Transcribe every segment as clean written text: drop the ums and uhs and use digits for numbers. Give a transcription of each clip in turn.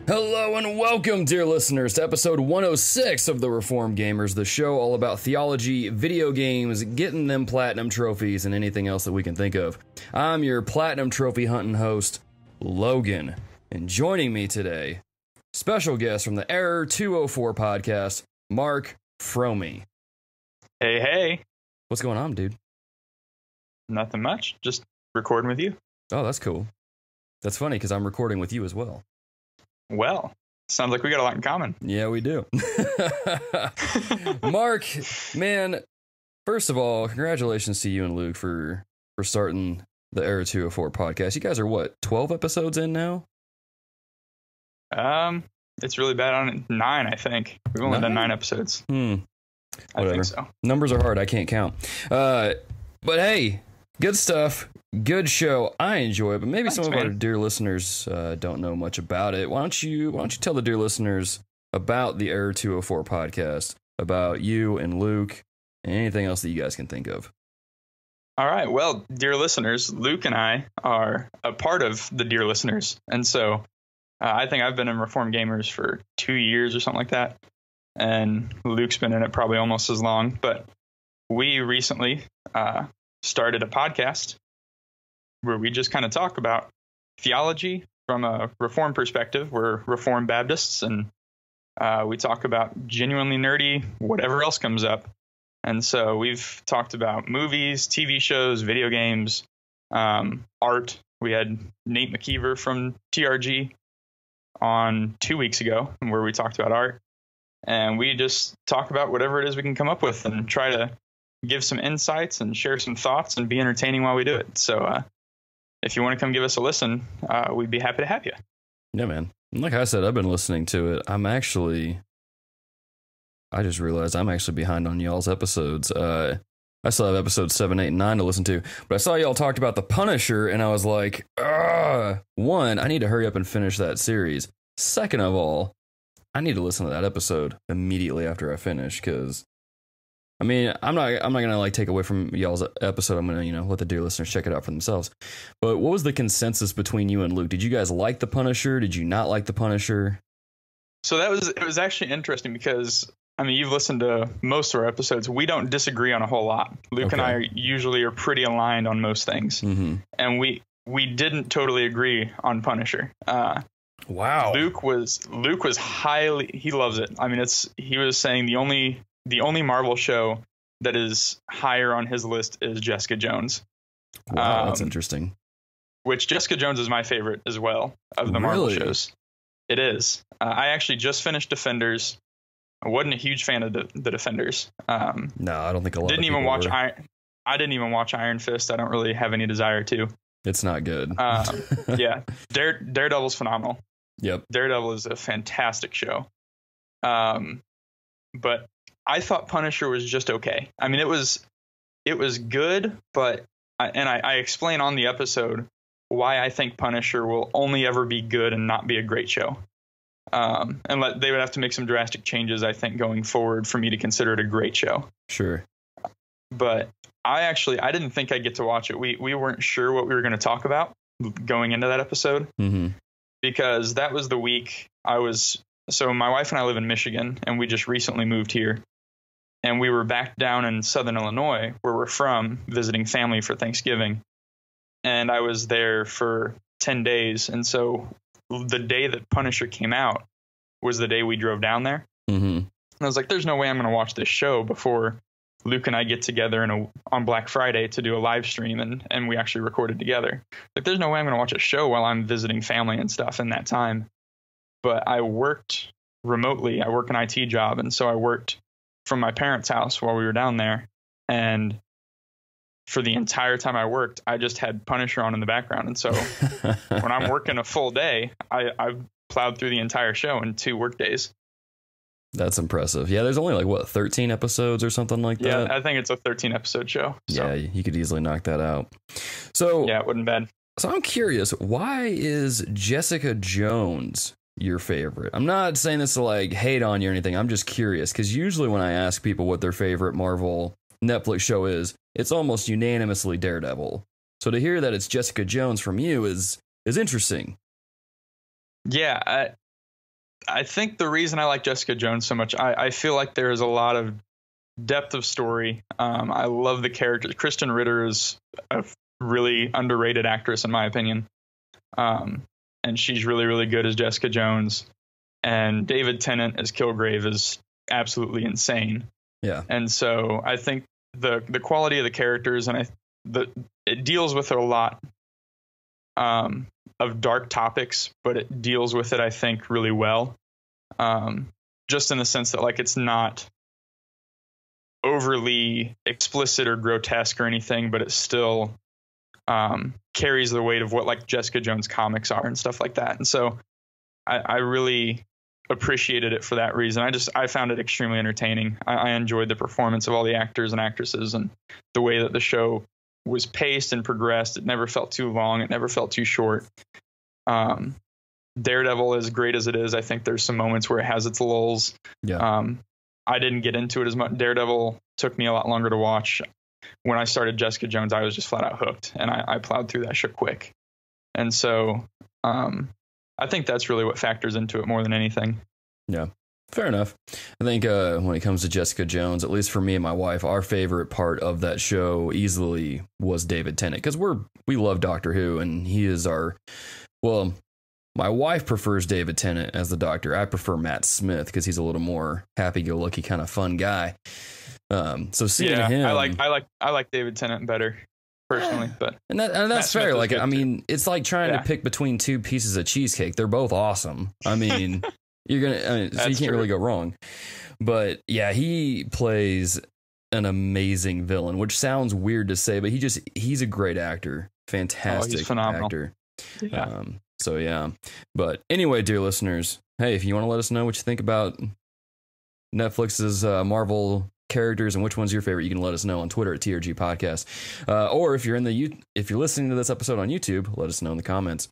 Hello and welcome, dear listeners, to episode 106 of The Reformed Gamers, the show all about theology, video games, getting them platinum trophies, and anything else that we can think of. I'm your platinum trophy hunting host, Logan, and joining me today, special guest from the Error 204 podcast, Mark Fromme. Hey, hey. What's going on, dude? Nothing much. Just recording with you. Oh, that's cool. That's funny because I'm recording with you as well. Well, sounds like we got a lot in common. Yeah, we do. Mark, man, first of all, congratulations to you and Luke for starting the Error 204 podcast. You guys are what, 12 episodes in now? It's really bad on 9, I think. We've only done 9 episodes. Whatever. I think so. Numbers are hard. I can't count. But hey, good stuff. Good show. I enjoy it, but maybe some of our dear listeners don't know much about it. Why don't you tell the dear listeners about the Error 204 podcast, about you and Luke, and anything else that you guys can think of. All right. Well, dear listeners, Luke and I are a part of the dear listeners. And so I think I've been in Reformed Gamers for 2 years or something like that. And Luke's been in it probably almost as long. But we recently started a podcast where we just kind of talk about theology from a Reformed perspective. We're Reformed Baptists, and we talk about genuinely nerdy, whatever else comes up. And so we've talked about movies, TV shows, video games, art. We had Nate McKeever from TRG on 2 weeks ago, where we talked about art. And we just talk about whatever it is we can come up with and try to give some insights and share some thoughts and be entertaining while we do it. So if you want to come give us a listen, we'd be happy to have you. Yeah, man. Like I said, I've been listening to it. I just realized I'm actually behind on y'all's episodes. I still have episodes 7, 8, and 9 to listen to. But I saw y'all talked about The Punisher, and I was like, one, I need to hurry up and finish that series. Second of all, I need to listen to that episode immediately after I finish, because I mean, I'm not gonna like take away from y'all's episode. I'm gonna, let the dear listeners check it out for themselves. But what was the consensus between you and Luke? Did you guys like The Punisher? Did you not like The Punisher? So it was actually interesting because, I mean, you've listened to most of our episodes. We don't disagree on a whole lot. Luke and I are pretty aligned on most things. Mm-hmm. And we didn't totally agree on Punisher. Wow. Luke was he loves it. I mean, he was saying the only Marvel show that is higher on his list is Jessica Jones. Wow, that's interesting. Which Jessica Jones is my favorite as well of the Marvel shows. It is. I actually just finished Defenders. I wasn't a huge fan of the Defenders. No, I don't think a lot. I didn't even watch Iron Fist. I don't really have any desire to. It's not good. Yeah, Daredevil's phenomenal. Yep, Daredevil is a fantastic show. But I thought Punisher was just okay. I mean, it was good, but I explain on the episode why I think Punisher will only ever be good and not be a great show. And they would have to make some drastic changes, I think, going forward for me to consider it a great show. Sure. But I didn't think I'd get to watch it. We weren't sure what we were going to talk about going into that episode, because that was the week so my wife and I live in Michigan, and we just recently moved here. And we were back down in Southern Illinois, where we're from, visiting family for Thanksgiving. And I was there for 10 days. And so the day that Punisher came out was the day we drove down there. Mm-hmm. And I was like, there's no way I'm going to watch this show before Luke and I get together on Black Friday to do a live stream. And we actually recorded together. Like, there's no way I'm going to watch a show while I'm visiting family and stuff in that time. But I worked remotely. I work an IT job. And so I worked from my parents' house while we were down there. And for the entire time I worked, I just had Punisher on in the background. And so when I'm working a full day, I've plowed through the entire show in 2 work days. That's impressive. Yeah, there's only 13 episodes or something like that? Yeah, I think it's a 13 episode show. So. Yeah, you could easily knock that out. So yeah, it wasn't bad. So I'm curious, why is Jessica Jones your favorite? I'm not saying this to hate on you or anything. I'm just curious, because usually when I ask people what their favorite Marvel Netflix show is, it's almost unanimously Daredevil. So to hear that it's Jessica Jones from you is interesting. Yeah, I think the reason I like Jessica Jones so much, I feel like there is a lot of depth of story. I love the characters. Kristen Ritter is a really underrated actress in my opinion. And she's really, really good as Jessica Jones. And David Tennant as Kilgrave is absolutely insane. Yeah. And so I think the quality of the characters and it deals with a lot of dark topics, but it deals with it, I think, really well. Just in the sense that like it's not overly explicit or grotesque or anything, but it still carries the weight of what like Jessica Jones comics are and stuff like that. And so I really appreciated it for that reason. I found it extremely entertaining. I enjoyed the performance of all the actors and actresses and the way that the show was paced and progressed. It never felt too long. It never felt too short. Daredevil, as great as it is, I think there's some moments where it has its lulls. Yeah. I didn't get into it as much. Daredevil took me a lot longer to watch. When I started Jessica Jones, I was just flat out hooked, and I plowed through that shit quick. And so I think that's really what factors into it more than anything. Yeah, fair enough. I think when it comes to Jessica Jones, at least for me and my wife, our favorite part of that show easily was David Tennant, because we love Doctor Who, and he is my wife prefers David Tennant as the Doctor. I prefer Matt Smith because he's a little more happy-go-lucky kind of fun guy. So seeing him, I like David Tennant better personally, but and that's fair. Like, I mean, it's like trying to pick between two pieces of cheesecake. They're both awesome. I mean, so you can't really go wrong. But yeah, he plays an amazing villain, which sounds weird to say, but he's a great actor. Fantastic actor. Yeah. So yeah. But anyway, dear listeners, hey, if you want to let us know what you think about Netflix's Marvel characters and which one's your favorite, you can let us know on Twitter at TRG Podcast. Or if you're if you're listening to this episode on YouTube, let us know in the comments.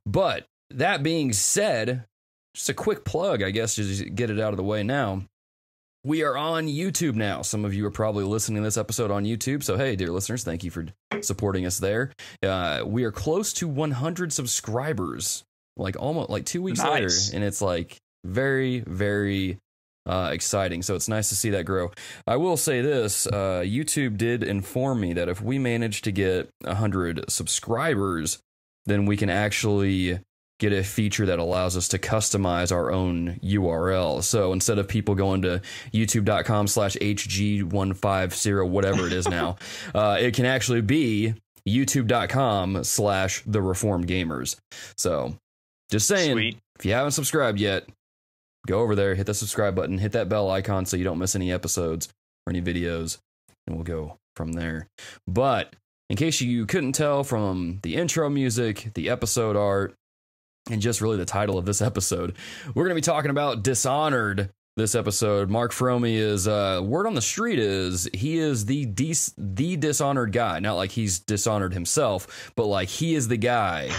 But that being said, just a quick plug, I guess, just to get it out of the way now. We are on YouTube now. Some of you are probably listening to this episode on YouTube. So, hey, dear listeners, thank you for supporting us there. We are close to 100 subscribers, like almost like 2 weeks later. And it's like very, very exciting. So it's nice to see that grow. I will say this, YouTube did inform me that if we manage to get 100 subscribers, then we can actually get a feature that allows us to customize our own URL. So instead of people going to youtube.com/HG150, whatever it is now, it can actually be youtube.com/thereformedgamers. So just saying, Sweet. If you haven't subscribed yet, go over there, hit the subscribe button, hit that bell icon so you don't miss any episodes or any videos, and we'll go from there. But in case you couldn't tell from the intro music, the episode art, and just really the title of this episode, we're going to be talking about Dishonored this episode. Mark Fromme is, word on the street is, he is the Dishonored guy. Not like he's Dishonored himself, but like he is the guy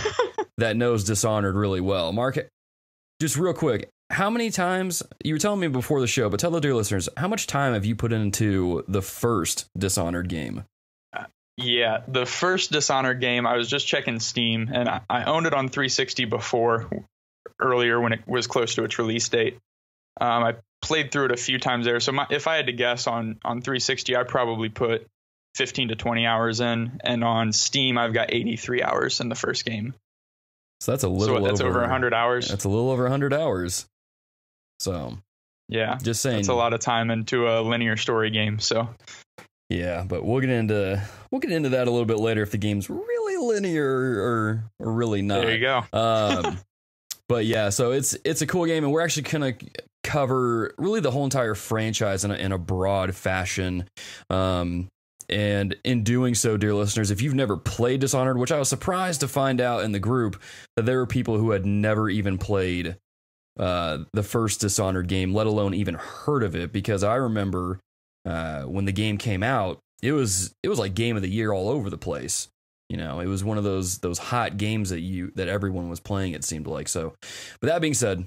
that knows Dishonored really well. Mark, just real quick, how many times, you were telling me before the show, but tell the dear listeners, how much time have you put into the first Dishonored game? Yeah, the first Dishonored game, I was just checking Steam, and I owned it on 360 earlier when it was close to its release date. I played through it a few times there. So if I had to guess on 360, I probably put 15 to 20 hours in, and on Steam, I've got 83 hours in the first game. So that's over 100 hours. That's a little over 100 hours. So yeah, just saying, that's a lot of time into a linear story game. So yeah, but we'll get into that a little bit later if the game's really linear or really not. There you go. But yeah, so it's a cool game, and we're actually gonna cover really the whole entire franchise in a broad fashion. And in doing so, dear listeners, if you've never played Dishonored, which I was surprised to find out in the group that there were people who had never even played the first Dishonored game, let alone even heard of it, because I remember when the game came out, it was like game of the year all over the place. You know, it was one of those hot games that everyone was playing, it seemed like. So, but that being said,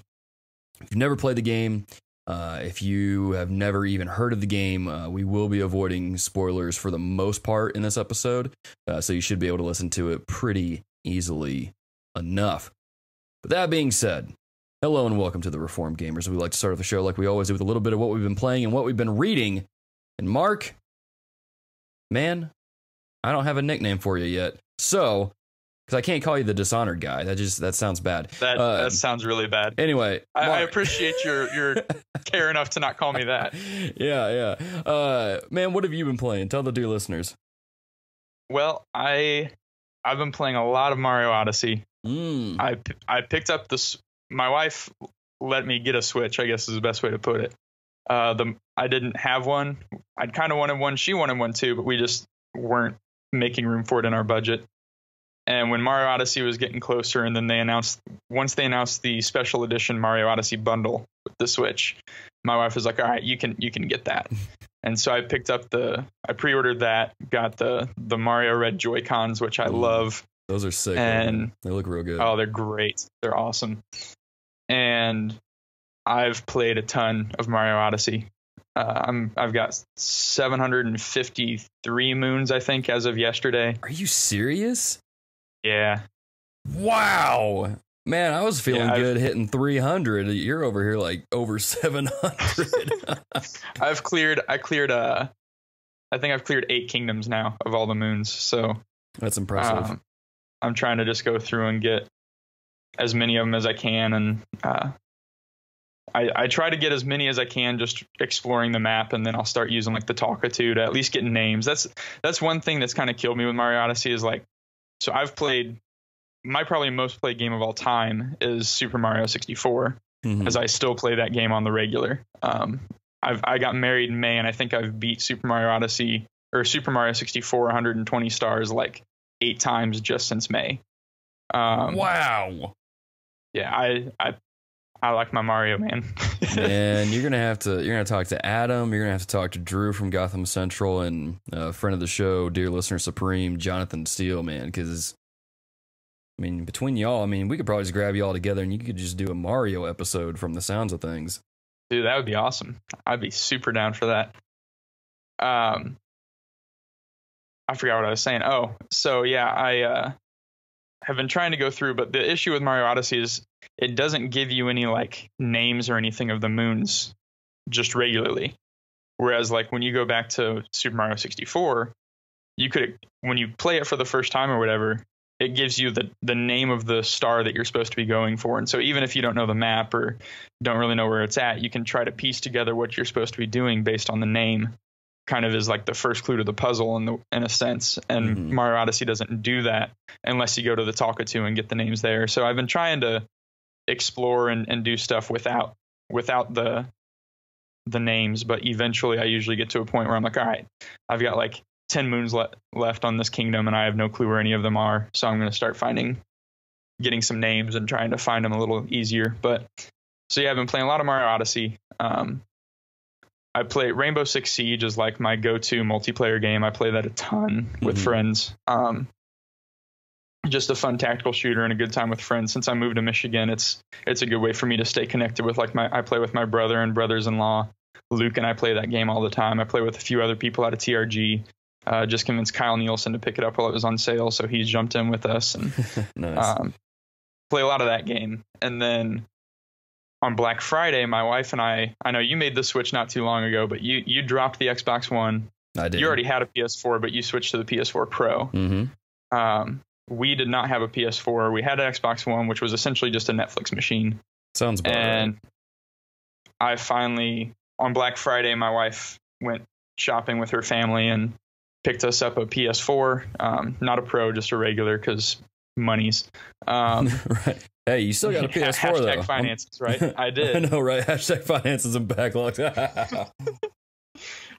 if you've never played the game, if you have never even heard of the game, we will be avoiding spoilers for the most part in this episode. So you should be able to listen to it pretty easily enough. But that being said, Hello and welcome to the Reformed Gamers. We like to start off the show like we always do with a little bit of what we've been playing and what we've been reading. And Mark, man, I don't have a nickname for you yet. So, because I can't call you the Dishonored guy. That sounds bad. That sounds really bad. Anyway, I appreciate your care enough to not call me that. Yeah. Man, what have you been playing? Tell the dear listeners. Well, I've been playing a lot of Mario Odyssey. I picked up this. My wife let me get a Switch, I guess is the best way to put it. I didn't have one. I'd kind of wanted one. She wanted one too, but we just weren't making room for it in our budget. And when Mario Odyssey was getting closer, and then once they announced the special edition Mario Odyssey bundle with the Switch, my wife was like, "All right, you can get that." And so I picked up I pre-ordered that, got the Mario Red Joy-Cons, which I love. Those are sick. And they look real good. Oh, they're great. They're awesome. And I've played a ton of Mario Odyssey. I've got 753 moons, I think, as of yesterday. Are you serious? Yeah. Wow. Man, I was feeling good hitting 300. You're over here like over 700. I think I've cleared 8 kingdoms now of all the moons. So that's impressive. I'm trying to just go through and get as many of them as I can. And I try to get as many as I can, just exploring the map. And then I'll start using like the Talkatoo to at least get names. That's one thing that's kind of killed me with Mario Odyssey is like, so I've played my probably most played game of all time is Super Mario 64, as I still play that game on the regular. I got married in May, and I think I've beat Super Mario Odyssey or Super Mario 64 120 stars like 8 times just since May. Wow. Yeah, I like my Mario, man. And you're gonna talk to Adam. You're gonna have to talk to Drew from Gotham Central and friend of the show, dear listener supreme, Jonathan Steele, man. Because I mean, between y'all, I mean, we could probably just grab y'all together and you could just do a Mario episode from the sounds of things. Dude, that would be awesome. I'd be super down for that. I forgot what I was saying. Oh, so yeah, I have been trying to go through, but the issue with Mario Odyssey is it doesn't give you any like names or anything of the moons just regularly. Whereas like when you go back to Super Mario 64, you could, when you play it for the first time or whatever, it gives you the name of the star that you're supposed to be going for. And so even if you don't know the map or don't really know where it's at, you can try to piece together what you're supposed to be doing based on the name. Kind of is like the first clue to the puzzle in a sense. And Mario Odyssey doesn't do that unless you go to the Talkatoo and get the names there. So I've been trying to explore and do stuff without the names, but eventually I usually get to a point where I'm like, all right, I've got like 10 moons left on this kingdom and I have no clue where any of them are. So I'm going to start getting some names and trying to find them a little easier. But so yeah, I've been playing a lot of Mario Odyssey. I play Rainbow Six Siege is like my go-to multiplayer game. I play that a ton with friends. Just a fun tactical shooter and a good time with friends. Since I moved to Michigan, it's a good way for me to stay connected with like I play with my brother and brothers-in-law. Luke and I play that game all the time. I play with a few other people out of TRG. Just convinced Kyle Nielsen to pick it up while it was on sale, so he's jumped in with us and nice. Play a lot of that game. And then on Black Friday, my wife and I know you made the switch not too long ago, but you dropped the Xbox One. I did. You already had a PS4, but you switched to the PS4 Pro. We did not have a PS4. We had an Xbox One, which was essentially just a Netflix machine. Sounds about right. I finally, on Black Friday, my wife went shopping with her family and picked us up a PS4, not a Pro, just a regular, because monies. Right. Hey, you still got a PS4 though. Finances, right? I did. I know, right? Hashtag finances and backlogs.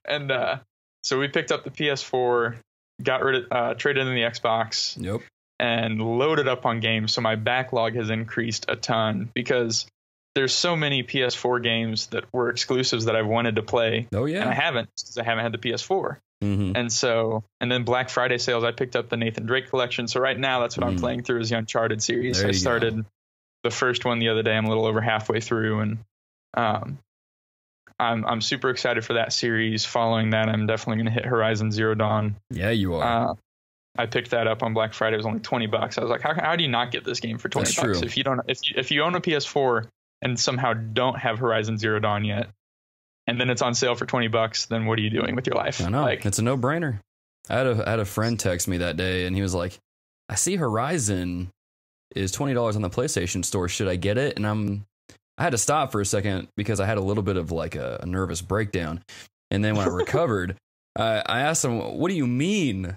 And so we picked up the PS4, traded in the Xbox. Yep. And loaded up on games. So my backlog has increased a ton because there's so many PS4 games that were exclusives that I've wanted to play. Oh yeah. And I haven't because I haven't had the PS4. And then Black Friday sales, I picked up the Nathan Drake collection. So right now that's what I'm playing through is the Uncharted series. I started the first one the other day. I'm a little over halfway through, and I'm super excited for that series. Following that, I'm definitely going to hit Horizon Zero Dawn. Yeah, you are. I picked that up on Black Friday. It was only $20. I was like, how do you not get this game for $20? If you own a PS4, and somehow don't have Horizon Zero Dawn yet, and then it's on sale for $20, then what are you doing with your life? I know. Like, it's a no-brainer. I had a friend text me that day, and he was like, I see Horizon is $20 on the PlayStation Store. Should I get it? And I had to stop for a second because I had a little bit of like a nervous breakdown. And then when I recovered, I asked him, what do you mean?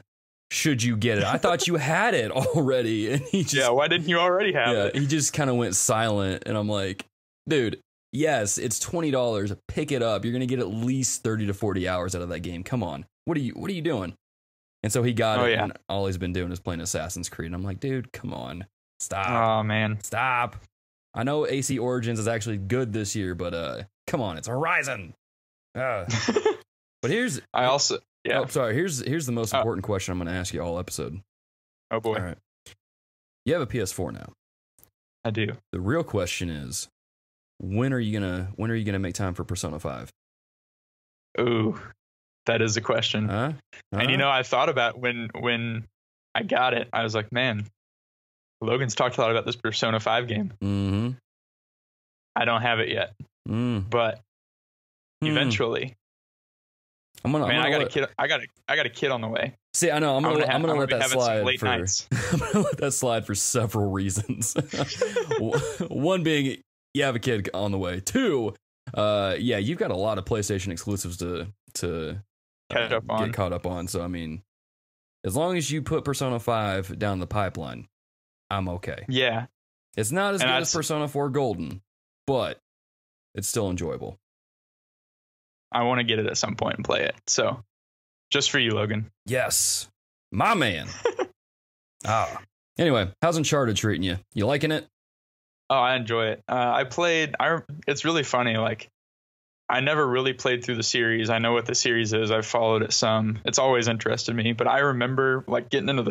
Should you get it? I thought you had it already. And he just, why didn't you already have it? He just kind of went silent. And I'm like, dude, yes, it's $20. Pick it up. You're going to get at least 30 to 40 hours out of that game. Come on. What are you doing? And so he got it. Yeah. And all he's been doing is playing Assassin's Creed. And I'm like, dude, come on. Stop. Oh, man. Stop. I know AC Origins is actually good this year, but come on. It's Horizon. But here's... Yeah. Oh, sorry. Here's the most important question I'm going to ask you all episode. Oh boy. All right. You have a PS4 now. I do. The real question is, when are you gonna make time for Persona 5? Ooh, that is a question. And I thought about when I got it, I was like, man, Logan's talked a lot about this Persona 5 game. Mm-hmm. I don't have it yet, but eventually. I got a kid on the way. See, I know I'm gonna let that slide late nights. I'm gonna let that slide for several reasons. One being, you have a kid on the way. Two, you've got a lot of PlayStation exclusives to get caught up on. So I mean, as long as you put Persona 5 down the pipeline, I'm okay. Yeah, it's not as good as Persona 4 Golden, but it's still enjoyable. I want to get it at some point and play it. So, just for you, Logan. Yes, my man. Anyway, how's Uncharted treating you? You liking it? Oh, I enjoy it. It's really funny. Like, I never really played through the series. I know what the series is. I've followed it some. It's always interested me. But I remember like getting into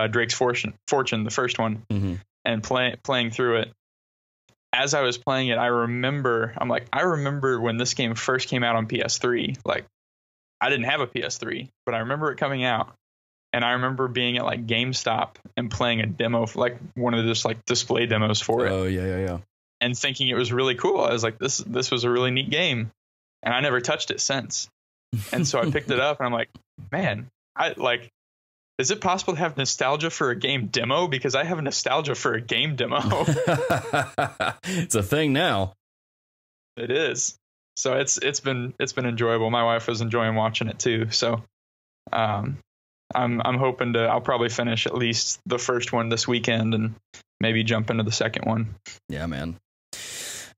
Drake's Fortune, the first one, and playing through it. As I was playing it, I remember when this game first came out on PS3. Like, I didn't have a PS3, but I remember it coming out, and I remember being at like GameStop and playing a demo, like one of the just like display demos for it. Oh yeah. And thinking it was really cool. I was like, this was a really neat game, and I never touched it since. And so I picked it up, and I'm like, man, is it possible to have nostalgia for a game demo? Because I have nostalgia for a game demo. It's a thing now. It is. So it's been enjoyable. My wife was enjoying watching it too. So I'm hoping I'll probably finish at least the first one this weekend and maybe jump into the second one. Yeah, man.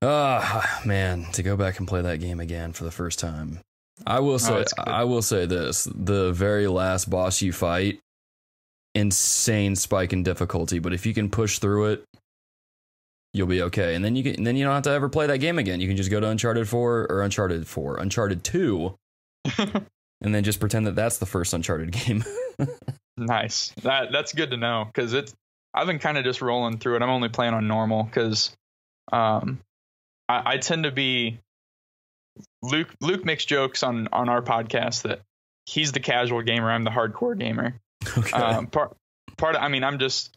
Man, to go back and play that game again for the first time. I will say this: the very last boss you fight, insane spike in difficulty, but if you can push through it, you'll be okay. And then you don't have to ever play that game again. You can just go to Uncharted 2 and then just pretend that that's the first Uncharted game. Nice. That's good to know, because I've been kind of just rolling through it. I'm only playing on normal because I tend to be Luke makes jokes on our podcast that he's the casual gamer, I'm the hardcore gamer. Okay.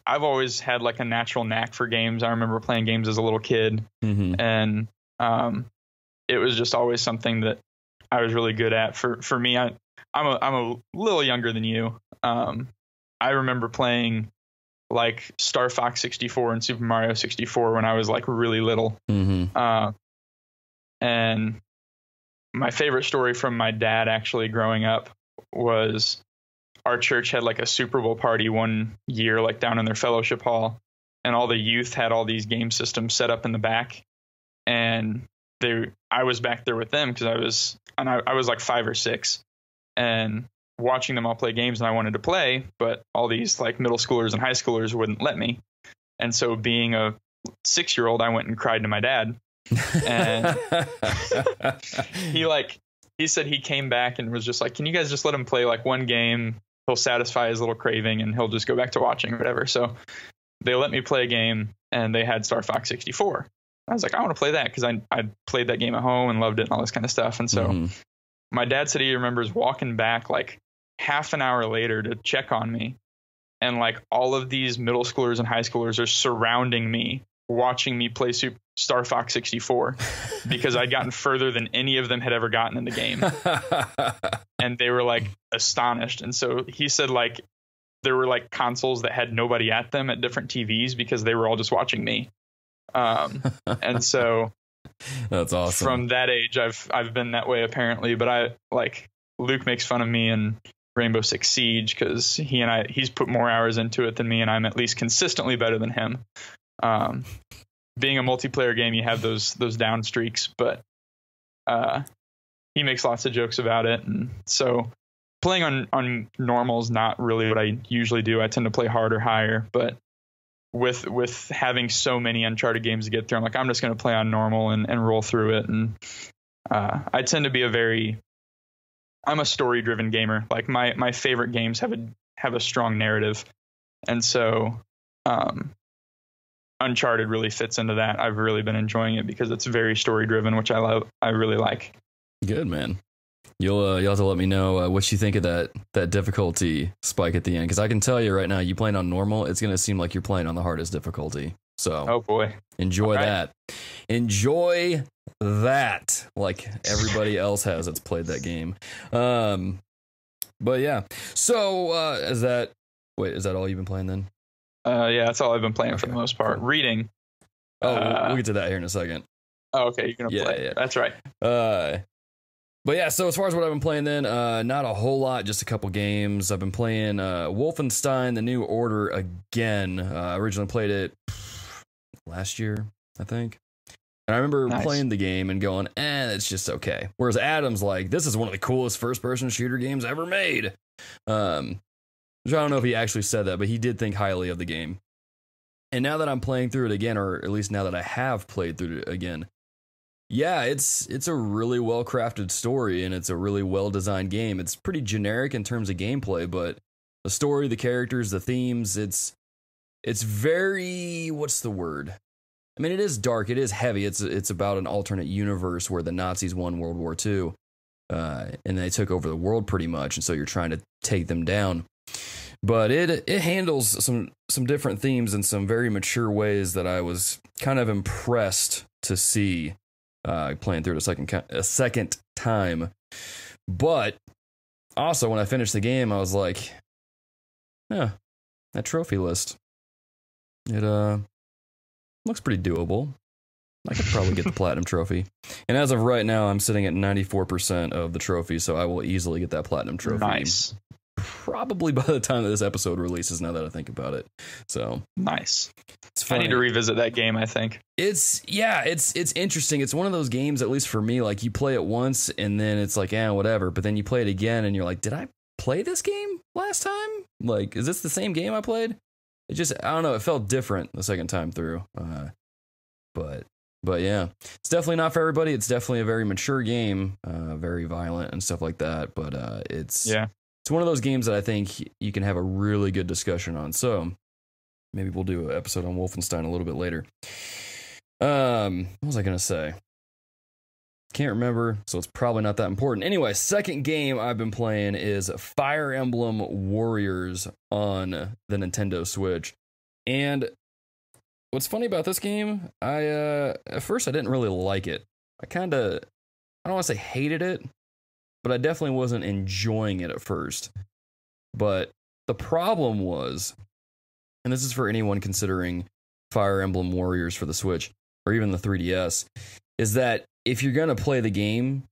I've always had like a natural knack for games. I remember playing games as a little kid, and it was just always something that I was really good at. For me, I'm a little younger than you. I remember playing like Star Fox 64 and Super Mario 64 when I was like really little. And my favorite story from my dad actually growing up was our church had like a Super Bowl party one year, like down in their fellowship hall, and all the youth had all these game systems set up in the back. And I was back there with them because I was like 5 or 6 and watching them all play games, and I wanted to play, but all these like middle schoolers and high schoolers wouldn't let me. And so being a 6-year-old, I went and cried to my dad. And he said he came back and was just like, can you guys just let him play like one game? He'll satisfy his little craving and he'll just go back to watching or whatever. So they let me play a game, and they had Star Fox 64. I was like, I want to play that because I played that game at home and loved it and all this kind of stuff. And so my dad said he remembers walking back like half an hour later to check on me, and like all of these middle schoolers and high schoolers are surrounding me watching me play Star Fox 64 because I'd gotten further than any of them had ever gotten in the game. And they were like astonished. And so he said like there were like consoles that had nobody at them at different TVs because they were all just watching me. And so that's awesome. From that age, I've been that way apparently, but Luke makes fun of me in Rainbow Six Siege because he's put more hours into it than me, and I'm at least consistently better than him. Being a multiplayer game, you have those down streaks, but he makes lots of jokes about it, and so playing on normal is not really what I usually do. I tend to play hard or higher, but with having so many Uncharted games to get through, I'm like, I'm just going to play on normal and roll through it. And I tend to be I'm a story driven gamer. Like my favorite games have a strong narrative, and so Uncharted really fits into that. I've really been enjoying it because it's very story driven, which I love. I really like. Good, man. You'll have to let me know what you think of that difficulty spike at the end, because I can tell you right now, you playing on normal, it's going to seem like you're playing on the hardest difficulty. So, oh boy, enjoy that. Enjoy that, like everybody else has that's played that game. But yeah. So is that all you've been playing then? Yeah, that's all I've been playing for the most part. Cool. Reading. Oh, we'll get to that here in a second. Oh, okay, you're gonna play. Yeah. That's right. But yeah, so as far as what I've been playing then, not a whole lot, just a couple games. I've been playing Wolfenstein: The New Order again. I originally played it last year, I think. And I remember playing the game and going, it's just okay. Whereas Adam's like, this is one of the coolest first-person shooter games ever made. Which I don't know if he actually said that, but he did think highly of the game. And now that I'm playing through it again, or at least now that I have played through it again, yeah, it's a really well-crafted story, and it's a really well-designed game. It's pretty generic in terms of gameplay, but the story, the characters, the themes, it's very, what's the word? I mean, it is dark, it is heavy. It's about an alternate universe where the Nazis won World War II, and they took over the world pretty much, and so you're trying to take them down. But it handles some different themes in some very mature ways that I was kind of impressed to see playing through it a second time. But also, when I finished the game, I was like, that trophy list, it looks pretty doable. I could probably get the platinum trophy. And as of right now, I'm sitting at 94% of the trophy, so I will easily get that platinum trophy. Nice. Probably by the time that this episode releases, now that I think about it. So nice. I need to revisit that game, I think. It's interesting. It's one of those games, at least for me, like you play it once and then it's like, whatever. But then you play it again and you're like, did I play this game last time? Like, is this the same game I played? It just, I don't know. It felt different the second time through. But yeah, it's definitely not for everybody. It's definitely a very mature game, very violent and stuff like that. But it's one of those games that I think you can have a really good discussion on. So maybe we'll do an episode on Wolfenstein a little bit later. What was I going to say? Can't remember, so it's probably not that important. Anyway, second game I've been playing is Fire Emblem Warriors on the Nintendo Switch. And what's funny about this game, at first I didn't really like it. I don't want to say hated it, but I definitely wasn't enjoying it at first. But the problem was, and this is for anyone considering Fire Emblem Warriors for the Switch, or even the 3DS, is that if you're going to play the game,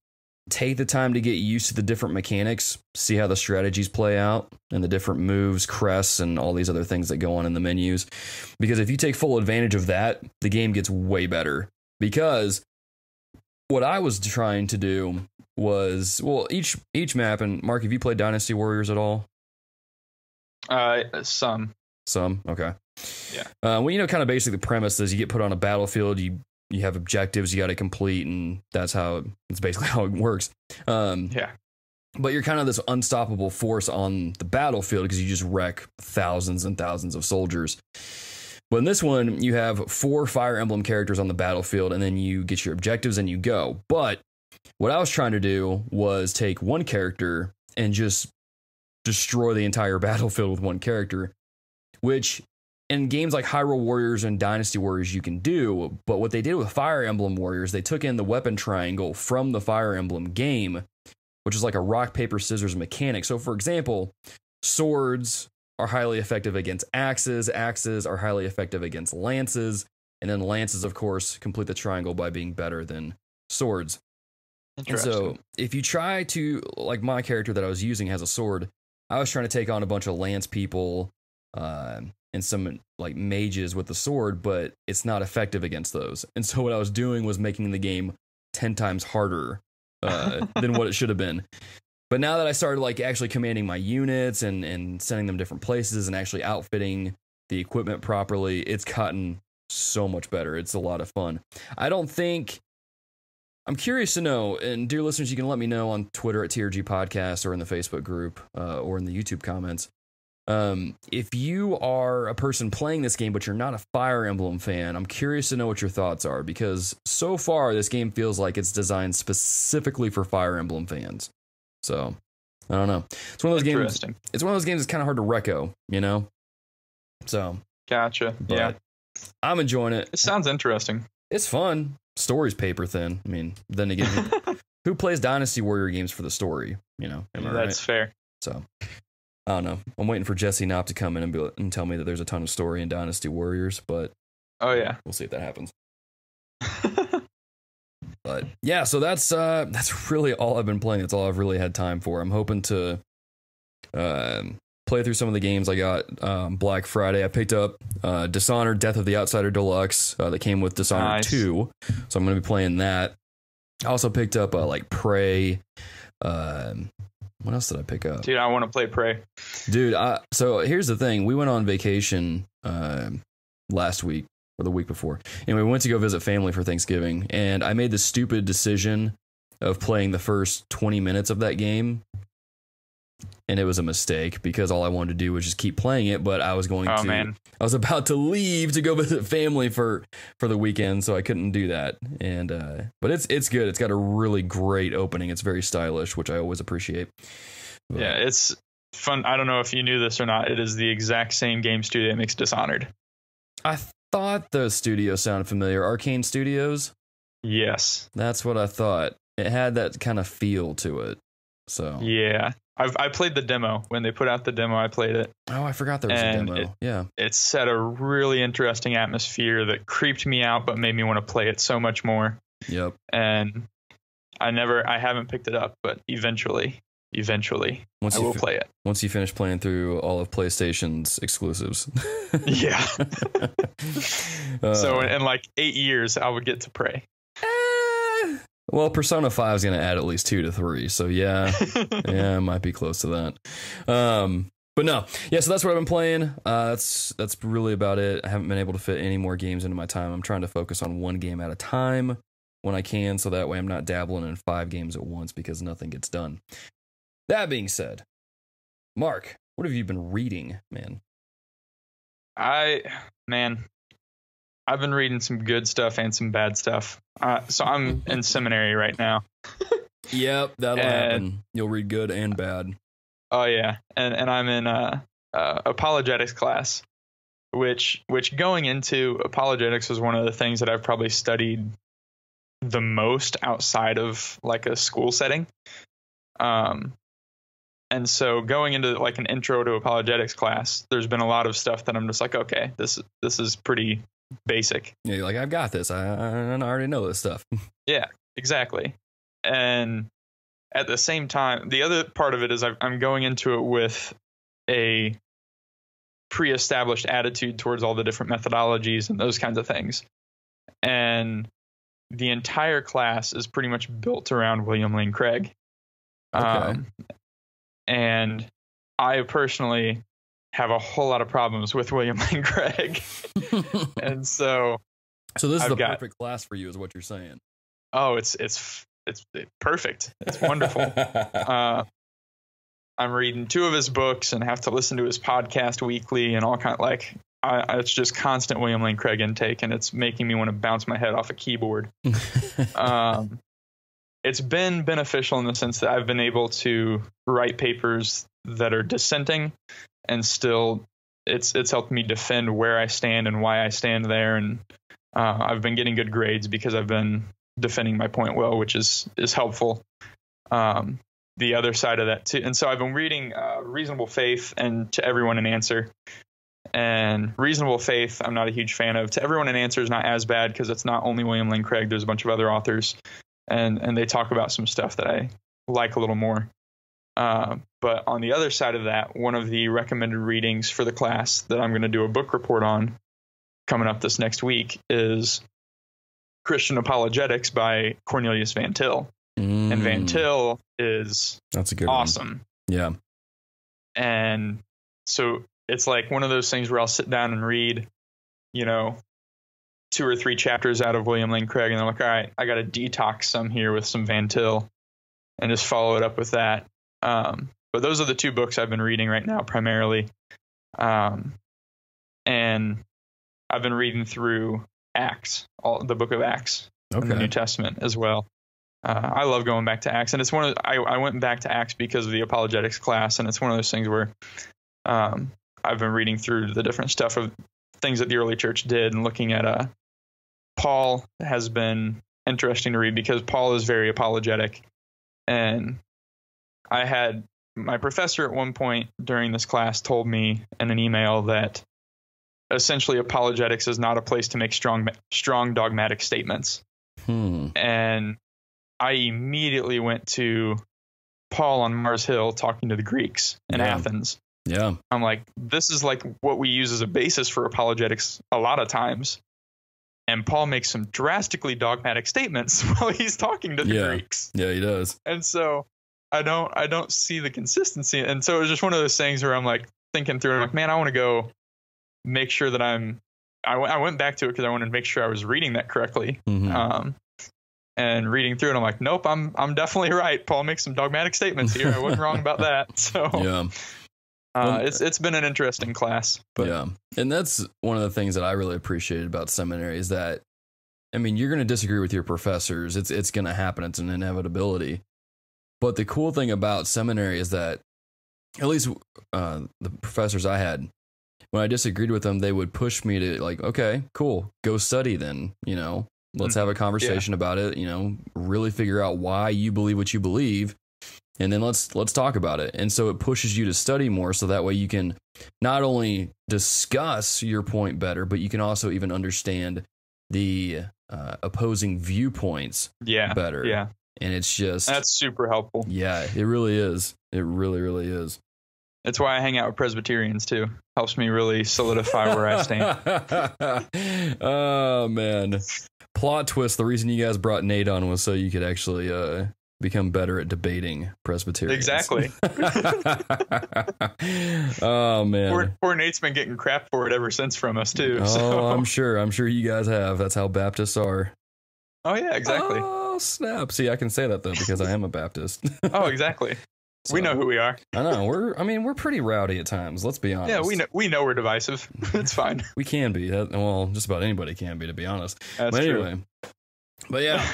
take the time to get used to the different mechanics, see how the strategies play out, and the different moves, crests, and all these other things that go on in the menus. Because if you take full advantage of that, the game gets way better. Because what I was trying to do was, each map, and Mark, have you played Dynasty Warriors at all? Some, okay. Yeah. Kind of basically the premise is you get put on a battlefield, you have objectives you got to complete, and it's basically how it works. Yeah. But you're kind of this unstoppable force on the battlefield because you just wreck thousands and thousands of soldiers. But in this one, you have 4 Fire Emblem characters on the battlefield, and then you get your objectives and you go. But what I was trying to do was take one character and just destroy the entire battlefield with one character, which in games like Hyrule Warriors and Dynasty Warriors, you can do. But what they did with Fire Emblem Warriors, they took in the weapon triangle from the Fire Emblem game, which is like a rock, paper, scissors mechanic. So, for example, swords are highly effective against axes. Axes are highly effective against lances. And then lances, of course, complete the triangle by being better than swords. And so if you try to, like my character that I was using has a sword, I was trying to take on a bunch of lance people and some like mages with the sword, but it's not effective against those. And so what I was doing was making the game 10 times harder than what it should have been. But now that I started like actually commanding my units and sending them different places and actually outfitting the equipment properly, it's gotten so much better. It's a lot of fun. I'm curious to know, and dear listeners, you can let me know on Twitter at TRG Podcast or in the Facebook group or in the YouTube comments. If you are a person playing this game, but you're not a Fire Emblem fan, I'm curious to know what your thoughts are, because so far this game feels like it's designed specifically for Fire Emblem fans. So, I don't know. It's one of those games. It's one of those games that's kind of hard to reco, you know? So. Gotcha. Yeah. I'm enjoying it. It sounds interesting. It's fun. Story's paper thin. I mean, then again, who plays Dynasty Warrior games for the story? You know, that's fair. So, I don't know. I'm waiting for Jesse Knopp to come in and tell me that there's a ton of story in Dynasty Warriors, but oh yeah, we'll see if that happens. But yeah, so that's really all I've been playing. That's all I've really had time for. I'm hoping to play through some of the games I got Black Friday. I picked up Dishonored, Death of the Outsider Deluxe that came with Dishonored 2. So I'm going to be playing that. I also picked up like Prey. What else did I pick up? Dude, I want to play Prey. Dude, so here's the thing. We went on vacation last week or the week before. And we went to go visit family for Thanksgiving. And I made the stupid decision of playing the first 20 minutes of that game. And it was a mistake because all I wanted to do was just keep playing it. But I was I was about to leave to go visit family for the weekend, so I couldn't do that. And but it's good. It's got a really great opening. It's very stylish, which I always appreciate. But, yeah, it's fun. I don't know if you knew this or not. It is the exact same game studio that makes Dishonored. I thought the studio sounded familiar. Arcane Studios? Yes. That's what I thought. It had that kind of feel to it. So yeah. I played the demo. When they put out the demo, I played it. Oh, I forgot there was a demo. It set a really interesting atmosphere that creeped me out, but made me want to play it so much more. Yep. And I haven't picked it up, but eventually, I will play it. Once you finish playing through all of PlayStation's exclusives. Yeah. So in like 8 years, I would get to Prey. Well, Persona 5 is going to add at least 2 to 3, so yeah, it might be close to that. But no, yeah, so that's what I've been playing. That's really about it. I haven't been able to fit any more games into my time. I'm trying to focus on one game at a time when I can, so that way I'm not dabbling in 5 games at once because nothing gets done. That being said, Mark, what have you been reading, man? I've been reading some good stuff and some bad stuff. So I'm in seminary right now. Yep, that'll happen. You'll read good and bad. Oh yeah, and I'm in apologetics class, which going into apologetics was one of the things that I've probably studied the most outside of like a school setting. And so going into like an intro to apologetics class, there's been a lot of stuff that I'm just like, okay, this is pretty basic. Yeah, you're like, I've got this. I already know this stuff. Yeah, exactly. And at the same time, the other part of it is I'm going into it with a pre-established attitude towards all the different methodologies and those kinds of things. And the entire class is pretty much built around William Lane Craig. Okay. And I personally have a whole lot of problems with William Lane Craig. And so this is the perfect class for you, is what you're saying. Oh, it's perfect. It's wonderful. I'm reading 2 of his books and have to listen to his podcast weekly and all kind of it's just constant William Lane Craig intake, and it's making me want to bounce my head off a keyboard. It's been beneficial in the sense that I've been able to write papers that are dissenting and still it's helped me defend where I stand and why I stand there. And I've been getting good grades because I've been defending my point well, which is helpful. The other side of that too. And so I've been reading Reasonable Faith and To Everyone an Answer. And Reasonable Faith, I'm not a huge fan of. To Everyone an Answer is not as bad because it's not only William Lane Craig. There's a bunch of other authors, and they talk about some stuff that I like a little more. But on the other side of that, one of the recommended readings for the class that I'm going to do a book report on coming up this next week is Christian Apologetics by Cornelius Van Til. And Van Til is that's a good awesome. One. Yeah. And so it's like one of those things where I'll sit down and read, 2 or 3 chapters out of William Lane Craig, and I'm like, all right, I got to detox some here with some Van Til and just follow it up with that. But those are the 2 books I've been reading right now primarily. And I've been reading through Acts, the book of Acts in the New Testament as well. I love going back to Acts, and it's I went back to Acts because of the apologetics class, and it's one of those things where I've been reading through the different stuff of things that the early church did, and looking at Paul has been interesting to read because Paul is very apologetic. And I had my professor at one point during this class told me in an email that essentially apologetics is not a place to make strong dogmatic statements. And I immediately went to Paul on Mars Hill talking to the Greeks in Athens. Yeah. I'm like, this is like what we use as a basis for apologetics a lot of times. And Paul makes some drastically dogmatic statements while he's talking to the Greeks. Yeah, he does. And so I don't see the consistency. And so it was just one of those things where I'm like thinking through, I'm like, man, I want to go make sure that I went back to it because I wanted to make sure I was reading that correctly. And reading through it, I'm like, nope, I'm definitely right. Paul makes some dogmatic statements here. I wasn't wrong about that. So it's been an interesting class. But yeah, and that's one of the things that I really appreciated about seminary is that, I mean, you're going to disagree with your professors. It's going to happen. It's an inevitability. But the cool thing about seminary is that, at least the professors I had, when I disagreed with them, they would push me to like, okay, cool, go study then, let's have a conversation about it, really figure out why you believe what you believe, and then let's talk about it. And so it pushes you to study more, so that way you can not only discuss your point better, but you can also even understand the opposing viewpoints better. Yeah. And it's just, that's super helpful. Yeah, it really is. It really, really is. That's why I hang out with Presbyterians too. Helps me really solidify where I stand. Oh man. Plot twist, the reason you guys brought Nate on was so you could actually become better at debating Presbyterians. Exactly. Oh man. Poor Nate's been getting crap for it ever since from us too. Oh, so. I'm sure you guys have. That's how Baptists are. Oh yeah, exactly. Oh snap. See, I can say that though because I am a Baptist. Oh, exactly. So, we know who we are. I know. We're pretty rowdy at times. Let's be honest. Yeah, we know we're divisive. It's fine. We can be. Well, just about anybody can be, to be honest. That's but anyway. True. But yeah.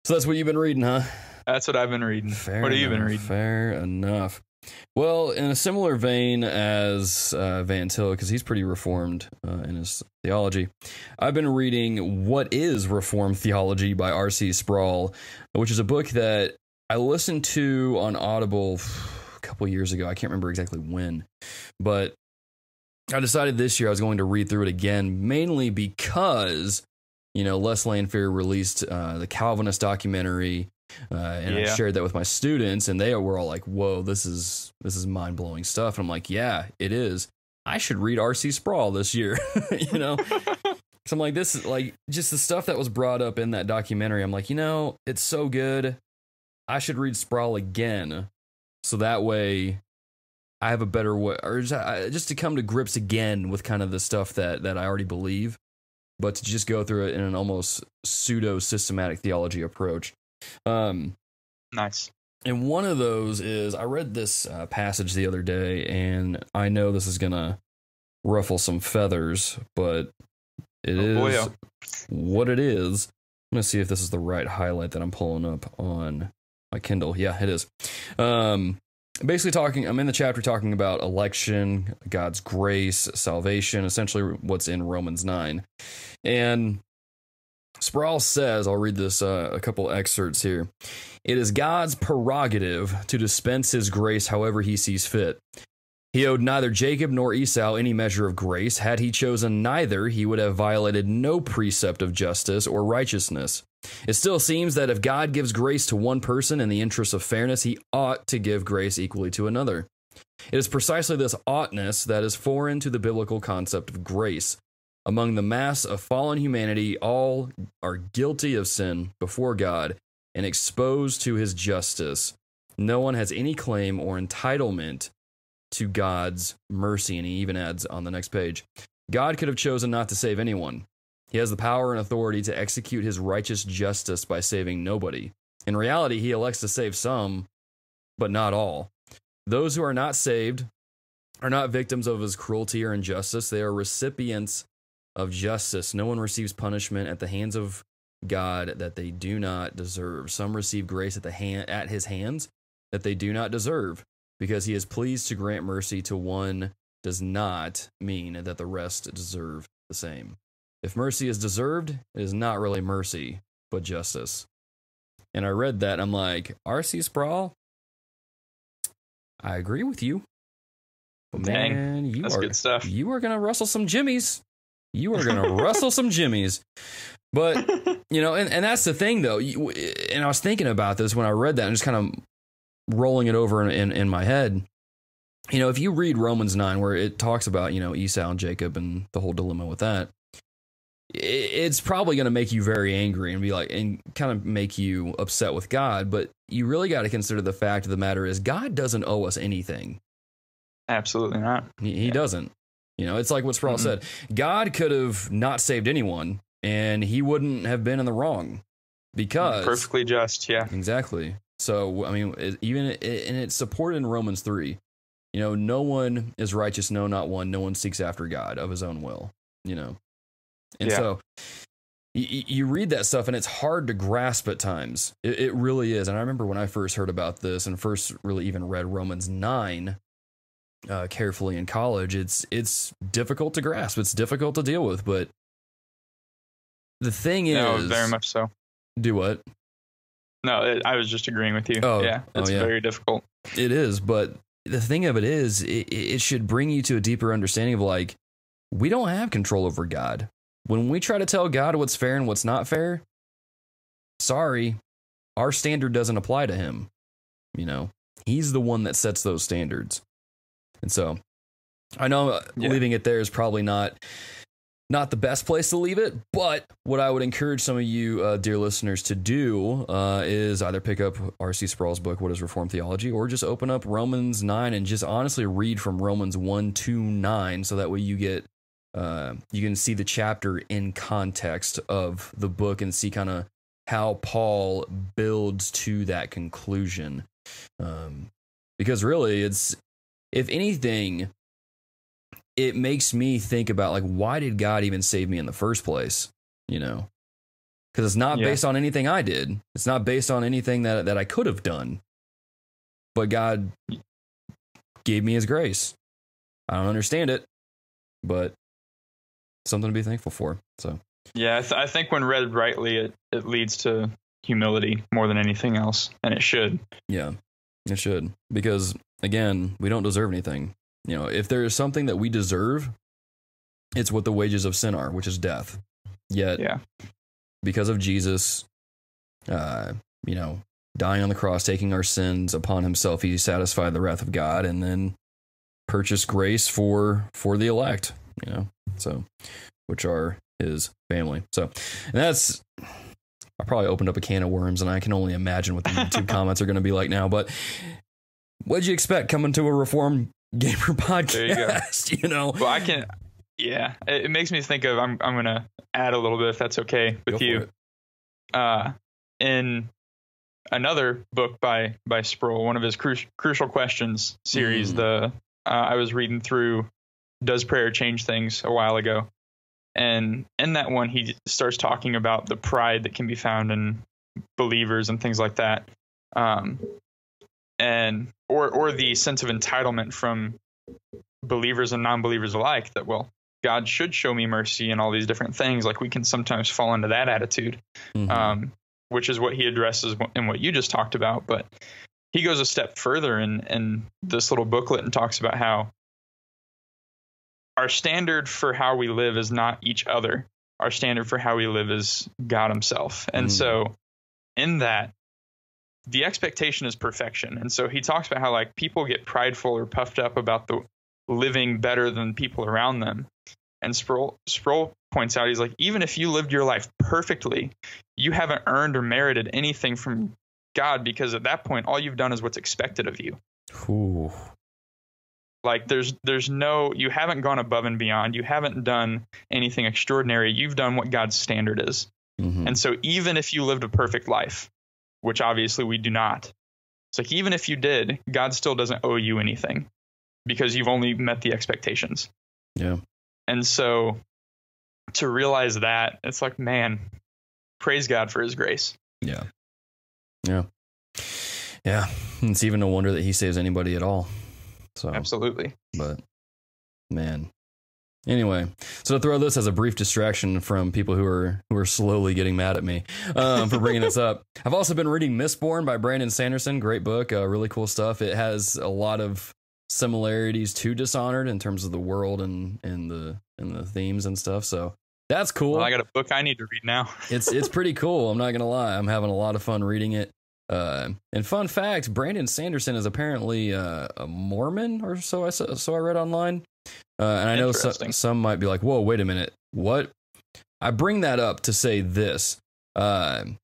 So that's what you've been reading, huh? That's what I've been reading. What have you been reading? Fair enough. Well, in a similar vein as Van Til, because he's pretty reformed in his theology, I've been reading What is Reformed Theology by R.C. Sproul, which is a book that I listened to on Audible a couple years ago. I can't remember exactly when, but I decided this year I was going to read through it again, mainly because, Les Landfair released the Calvinist documentary, and I shared that with my students, and they were all like, whoa, this is mind-blowing stuff. And I'm like, yeah, it is. I should read R.C. Sproul this year, So I'm like, this is like just the stuff that was brought up in that documentary. I'm like, it's so good. I should read Sproul again, so that way I have a better way, or just to come to grips again with kind of the stuff that I already believe, but to just go through it in an almost pseudo-systematic theology approach. Nice. And one of those is, I read this passage the other day, and I know this is going to ruffle some feathers, but it is what it is. I'm going to see if this is the right highlight that I'm pulling up on my Kindle. Yeah, it is. basically I'm in the chapter talking about election, God's grace, salvation, essentially what's in Romans 9. And Sproul says, I'll read this a couple excerpts here. It is God's prerogative to dispense his grace however he sees fit. He owed neither Jacob nor Esau any measure of grace. Had he chosen neither, he would have violated no precept of justice or righteousness. It still seems that if God gives grace to one person in the interest of fairness, he ought to give grace equally to another. It is precisely this oughtness that is foreign to the biblical concept of grace. Among the mass of fallen humanity, all are guilty of sin before God and exposed to his justice. No one has any claim or entitlement to God's mercy. And he even adds on the next page, God could have chosen not to save anyone. He has the power and authority to execute his righteous justice by saving nobody. In reality, he elects to save some, but not all. Those who are not saved are not victims of his cruelty or injustice. They are recipients of justice. No one receives punishment at the hands of God that they do not deserve. Some receive grace at his hands that they do not deserve. Because he is pleased to grant mercy to one does not mean that the rest deserve the same. If mercy is deserved, it is not really mercy, but justice. And I read that, and I'm like, R.C. Sproul, I agree with you. But man, that's good stuff. You are going to rustle some jimmies. You are going to rustle some jimmies. But, and that's the thing, though. And I was thinking about this when I read that and just kind of rolling it over in my head. If you read Romans 9, where it talks about, Esau and Jacob and the whole dilemma with that, it's probably going to make you very angry and be like, and kind of make you upset with God. But you really got to consider the fact of the matter is God doesn't owe us anything. Absolutely not. He doesn't. It's like what Sproul said. God could have not saved anyone and he wouldn't have been in the wrong because perfectly just. Yeah, exactly. So, even and it's supported in Romans 3. No one is righteous, no, not one. No one seeks after God of his own will, And so you read that stuff and it's hard to grasp at times. It really is. And I remember when I first heard about this and first really even read Romans 9 carefully in college, it's difficult to grasp. It's difficult to deal with. But the thing is... No, very much so. Do what? No, I was just agreeing with you. It's very difficult. It is, but the thing of it is, it should bring you to a deeper understanding of like, we don't have control over God. When we try to tell God what's fair and what's not fair, sorry, our standard doesn't apply to him. He's the one that sets those standards. And so I know leaving it there is probably not the best place to leave it, but what I would encourage some of you, dear listeners, to do is either pick up R.C. Sproul's book, What is Reformed Theology, or just open up Romans 9 and just honestly read from Romans 1 to 9, so that way you get you can see the chapter in context of the book and see kind of how Paul builds to that conclusion. Because really, it's, if anything, it makes me think about like, why did God even save me in the first place? Because it's not based on anything I did. It's not based on anything that I could have done. But God gave me his grace. I don't understand it, but something to be thankful for. So yeah, I think when read rightly, it leads to humility more than anything else, and it should. Yeah, it should, because again, we don't deserve anything. If there is something that we deserve, it's what the wages of sin are, which is death. Yet, because of Jesus, dying on the cross, taking our sins upon himself, he satisfied the wrath of God and then purchased grace for the elect, so, which are his family. So, and that's, I probably opened up a can of worms, and I can only imagine what the YouTube comments are going to be like now, but what'd you expect coming to a Reformed Gamer podcast? There you go. Well, I can. Yeah, it makes me think of. I'm going to add a little bit, if that's okay with you. In another book by Sproul, one of his Crucial Questions series, I was reading through Does Prayer Change Things a while ago, and in that one he starts talking about the pride that can be found in believers and things like that. and or the sense of entitlement from believers and non-believers alike that, well, God should show me mercy and all these different things. Like, we can sometimes fall into that attitude, which is what he addresses in what you just talked about. But he goes a step further in this little booklet and talks about how our standard for how we live is not each other. Our standard for how we live is God himself. And so in that, the expectation is perfection. And so he talks about how, like, people get prideful or puffed up about the living better than people around them. And Sproul points out, he's like, even if you lived your life perfectly, you haven't earned or merited anything from God, because at that point, all you've done is what's expected of you. Ooh. Like, there's no, you haven't gone above and beyond. You haven't done anything extraordinary. You've done what God's standard is. And so even if you lived a perfect life, which obviously we do not, it's like, even if you did, God still doesn't owe you anything, because you've only met the expectations. Yeah. And so to realize that, it's like, man, praise God for his grace. Yeah. Yeah. Yeah. It's even no wonder that he saves anybody at all. So absolutely. But man. Anyway, so to throw this as a brief distraction from people who are slowly getting mad at me for bringing this up, I've also been reading Mistborn by Brandon Sanderson. Great book, really cool stuff. It has a lot of similarities to Dishonored in terms of the world and the themes and stuff. So that's cool. Well, I got a book I need to read now. It's pretty cool. I'm not gonna lie. I'm having a lot of fun reading it. And fun fact, Brandon Sanderson is apparently a Mormon or so. I read online. And I know some might be like, whoa, wait a minute. What? I bring that up to say this. You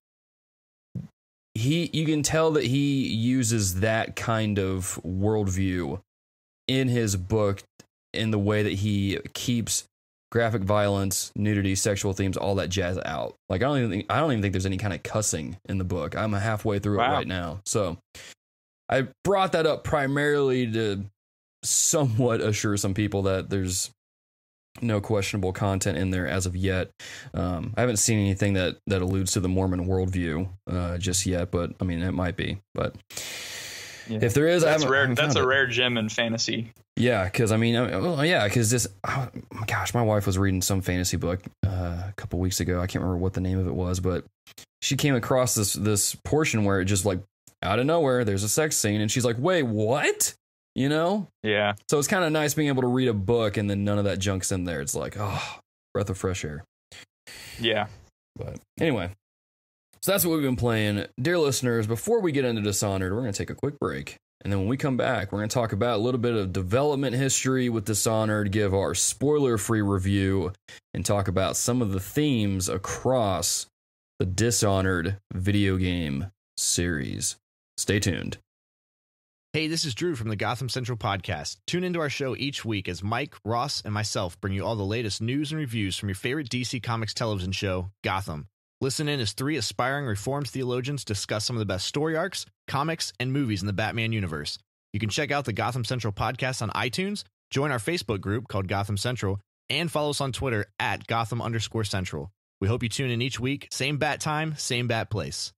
can tell that he uses that kind of worldview in his book, in the way that he keeps graphic violence, nudity, sexual themes, all that jazz out. Like, I don't even think there's any kind of cussing in the book. I'm halfway through it right now. So I brought that up primarily to somewhat assure some people that there's no questionable content in there as of yet. I haven't seen anything that alludes to the Mormon worldview just yet, but I mean, it might be. But if there is, that's rare. That's a rare gem in fantasy. Yeah, because I mean, because this. Oh my gosh, my wife was reading some fantasy book a couple weeks ago. I can't remember what the name of it was, but she came across this portion where it just, like, out of nowhere, there's a sex scene, and she's like, "Wait, what?" You know? Yeah. So it's kind of nice being able to read a book and then none of that junk's in there. It's like, oh, breath of fresh air. Yeah. But anyway, so that's what we've been playing. Dear listeners, before we get into Dishonored, we're going to take a quick break. And then when we come back, we're going to talk about a little bit of development history with Dishonored, give our spoiler-free review, and talk about some of the themes across the Dishonored video game series. Stay tuned. Hey, this is Drew from the Gotham Central podcast. Tune into our show each week as Mike, Ross, and myself bring you all the latest news and reviews from your favorite DC Comics television show, Gotham. Listen in as three aspiring Reformed theologians discuss some of the best story arcs, comics, and movies in the Batman universe. You can check out the Gotham Central podcast on iTunes, join our Facebook group called Gotham Central, and follow us on Twitter at Gotham_Central. We hope you tune in each week. Same bat time, same bat place.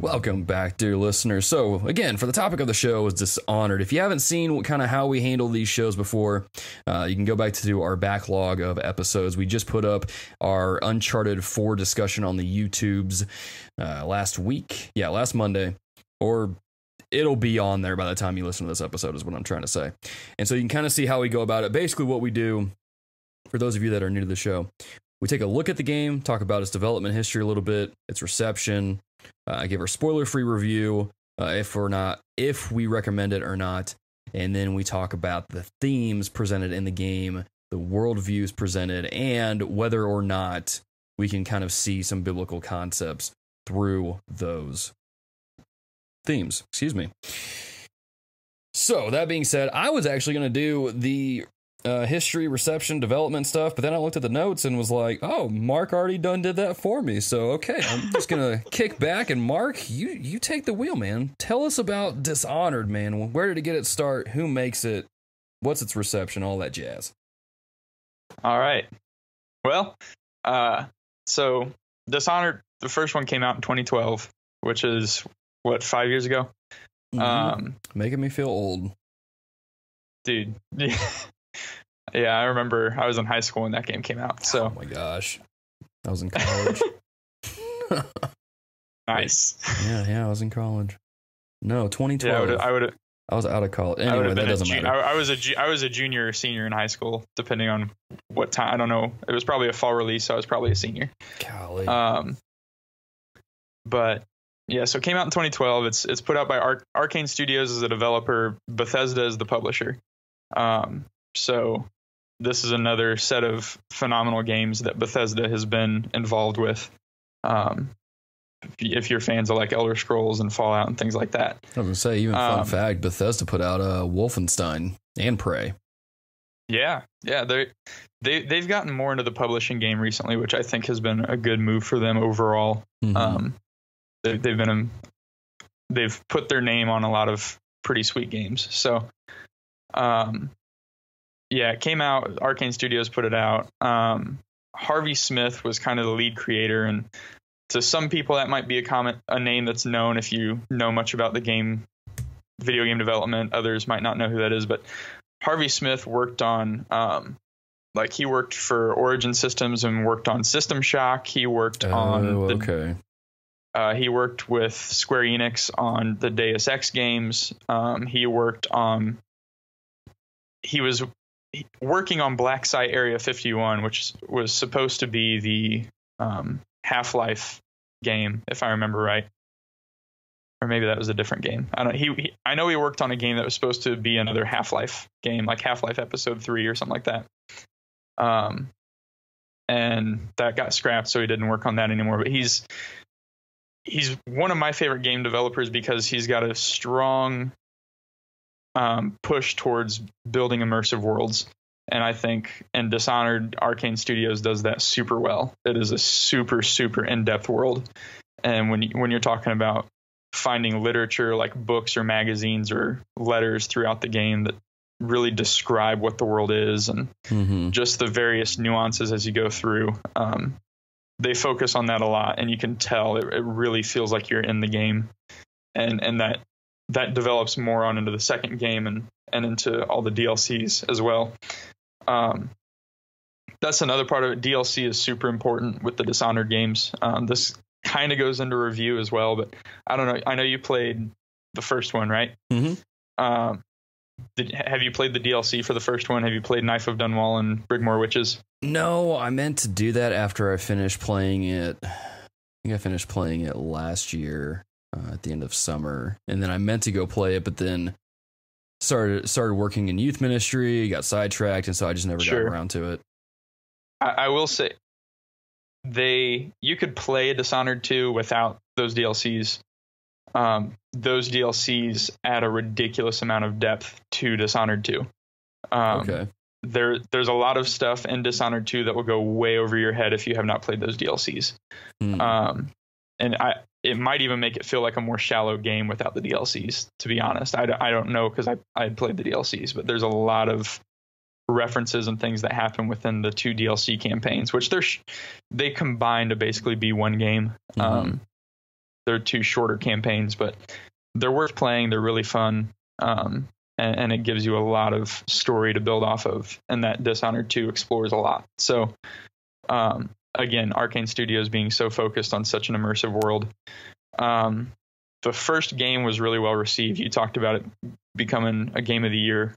Welcome back, dear listeners. So, again, for the topic of the show is Dishonored. If you haven't seen kind of how we handle these shows before, you can go back to our backlog of episodes. We just put up our Uncharted 4 discussion on the YouTubes last Monday, or it'll be on there by the time you listen to this episode is what I'm trying to say. And so you can kind of see how we go about it. Basically what we do, for those of you that are new to the show, we take a look at the game, talk about its development history a little bit, its reception, give our spoiler-free review, if we recommend it or not, and then we talk about the themes presented in the game, the worldviews presented, and whether or not we can kind of see some biblical concepts through those themes. Excuse me. So, that being said, I was actually going to do the history, reception, development stuff, but then I looked at the notes and was like, oh, Mark already did that for me. So, okay, I'm just going to kick back, and Mark, you take the wheel, man. Tell us about Dishonored, man. Where did it get its start? Who makes it? What's its reception? All that jazz. All right. Well, so Dishonored, the first one came out in 2012, which is, 5 years ago? Making me feel old. Dude. Yeah, I remember I was in high school when that game came out. So. Oh my gosh. I was in college. Nice. Yeah, I was in college. No, 2012. Yeah, I was out of college. Anyway, that doesn't matter. I was a junior or senior in high school, depending on what time. I don't know. It was probably a fall release, so I was probably a senior. Golly. But yeah, so it came out in 2012. It's put out by Arcane Studios as a developer. Bethesda is the publisher. So this is another set of phenomenal games that Bethesda has been involved with. If you're fans of like Elder Scrolls and Fallout and things like that. I was gonna say, even fun fact, Bethesda put out Wolfenstein and Prey. Yeah, they've gotten more into the publishing game recently, which I think has been a good move for them overall. They've put their name on a lot of pretty sweet games. So, it came out. Arcane Studios put it out. Harvey Smith was kind of the lead creator, and to some people that might be a name that's known if you know much about the video game development. Others might not know who that is, but Harvey Smith worked on he worked for Origin Systems and worked on System Shock. He worked he worked with Square Enix on the Deus Ex games. He was working on Black Site Area 51, which was supposed to be the Half-Life game, if I remember right. Or maybe that was a different game. I don't. I know he worked on a game that was supposed to be another Half-Life game, like Half-Life Episode 3 or something like that. And that got scrapped, so he didn't work on that anymore. But he's one of my favorite game developers because he's got a strong push towards building immersive worlds. And I think in Dishonored, Arcane Studios does that super well. It is a super, super in-depth world. And when you're talking about finding literature like books or magazines or letters throughout the game that really describe what the world is and just the various nuances as you go through, they focus on that a lot. And you can tell it really feels like you're in the game. And that develops more on into the second game and into all the DLCs as well. That's another part of it. DLC is super important with the Dishonored games. This kind of goes into review as well, but I don't know. I know you played the first one, right? Have you played the DLC for the first one? Have you played Knife of Dunwall and Brigmore Witches? No, I meant to do that after I finished playing it. I think I finished playing it last year at the end of summer, and then I meant to go play it, but then started working in youth ministry, got sidetracked, and so I just never got around to it. I will say you could play Dishonored 2 without those DLCs. Those DLCs add a ridiculous amount of depth to Dishonored 2. Okay. There's a lot of stuff in Dishonored 2 that will go way over your head if you have not played those DLCs. And it might even make it feel like a more shallow game without the DLCs, to be honest. I don't know because I played the DLCs, but there's a lot of references and things that happen within the 2 DLC campaigns, which they combine to basically be one game. They're 2 shorter campaigns, but they're worth playing. They're really fun. And it gives you a lot of story to build off of. And that Dishonored 2 explores a lot. So, again, Arcane Studios being so focused on such an immersive world. The first game was really well received. You talked about it becoming a game of the year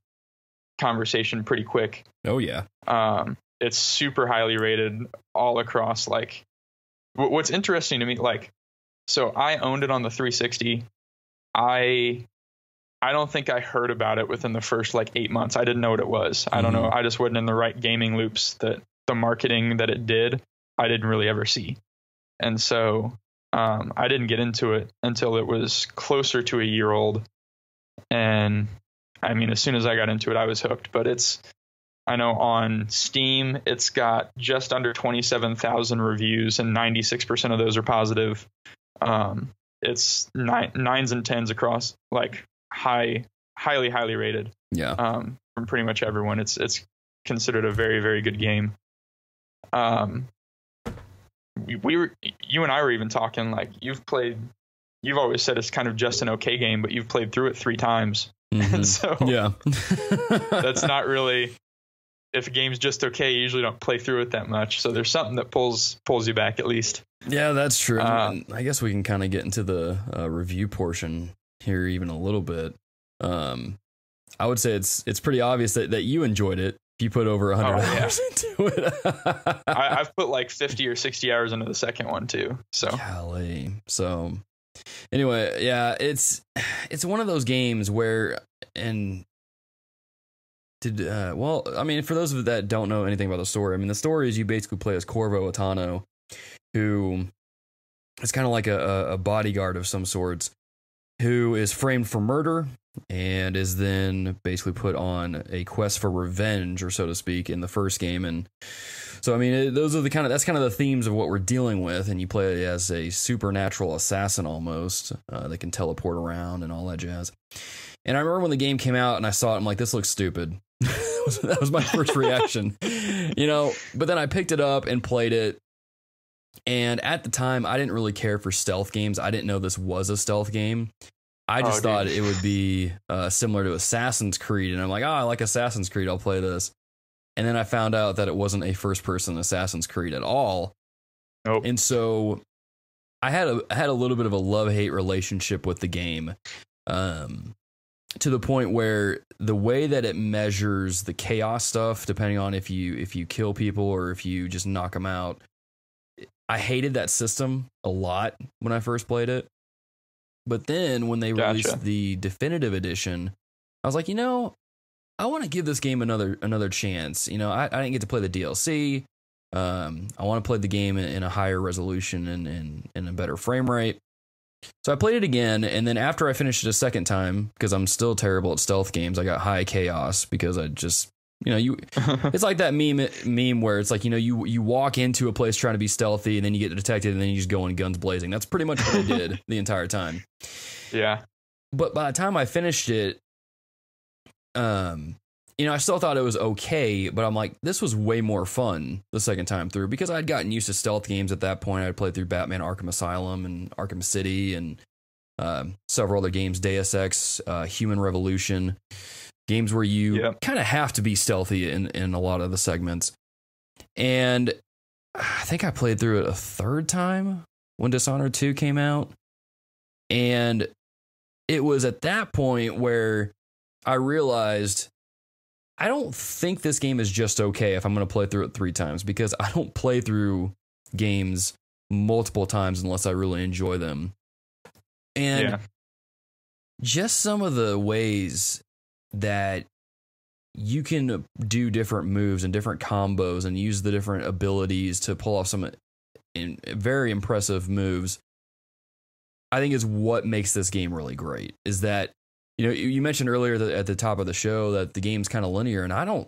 conversation pretty quick. Oh, yeah. It's super highly rated all across. Like, what's interesting to me, so I owned it on the 360. I don't think I heard about it within the first 8 months. I didn't know what it was. I don't know. I just wasn't in the right gaming loops that the marketing that it did, I didn't really ever see. And so I didn't get into it until it was closer to a year old. And I mean, as soon as I got into it, I was hooked. But it's I know on Steam, it's got just under 27,000 reviews, and 96% of those are positive. It's nines and tens across, like highly rated. Yeah. From pretty much everyone. It's considered a very, very good game. You and I were even talking, like, you've always said it's kind of just an okay game, but you've played through it 3 times. Mm-hmm. And so yeah, that's not really, if a game's just okay, you usually don't play through it that much. So there's something that pulls you back at least. Yeah, that's true. I guess we can kind of get into the review portion here even a little bit. I would say it's pretty obvious that you enjoyed it. If you put over 100 hours into it. I've put like 50 or 60 hours into the second one too. So golly. So anyway, yeah, it's one of those games where, and well, I mean, for those of you that don't know anything about the story, I mean, the story is you basically play as Corvo Atano, who is kind of like a bodyguard of some sorts, who is framed for murder and is then basically put on a quest for revenge, or so to speak, in the first game. And so, I mean, those are that's kind of the themes of what we're dealing with. And you play as a supernatural assassin almost that can teleport around and all that jazz. And I remember when the game came out and I saw it, I'm like, this looks stupid. That was my first reaction, but then I picked it up and played it. And at the time, I didn't really care for stealth games. I didn't know this was a stealth game. I just thought it would be similar to Assassin's Creed. And I'm like, I like Assassin's Creed. I'll play this. And then I found out that it wasn't a first-person Assassin's Creed at all. Nope. And so I had a little bit of a love-hate relationship with the game, to the point where the way that it measures the chaos stuff, depending on if you kill people or if you just knock them out, I hated that system a lot when I first played it. But then when they released the definitive edition, I was like, I want to give this game another chance. I didn't get to play the DLC. I want to play the game in a higher resolution and in a better frame rate. So I played it again, and then after I finished it a second time, because I'm still terrible at stealth games, I got high chaos because I just, it's like that meme where it's like, you walk into a place trying to be stealthy and then you get detected and then you just go in guns blazing. That's pretty much what I did the entire time. Yeah. But by the time I finished it, I still thought it was okay, but I'm like, this was way more fun the second time through because I'd gotten used to stealth games at that point. I'd played through Batman Arkham Asylum and Arkham City and several other games, Deus Ex, Human Revolution, games where you kind of have to be stealthy in a lot of the segments. And I think I played through it a third time when Dishonored 2 came out. And it was at that point where I realized I don't think this game is just okay if I'm going to play through it 3 times, because I don't play through games multiple times unless I really enjoy them. And just some of the ways that you can do different moves and different combos and use the different abilities to pull off some very impressive moves, I think is what makes this game really great. Is that, you mentioned earlier that at the top of the show that the game's kind of linear, and I don't,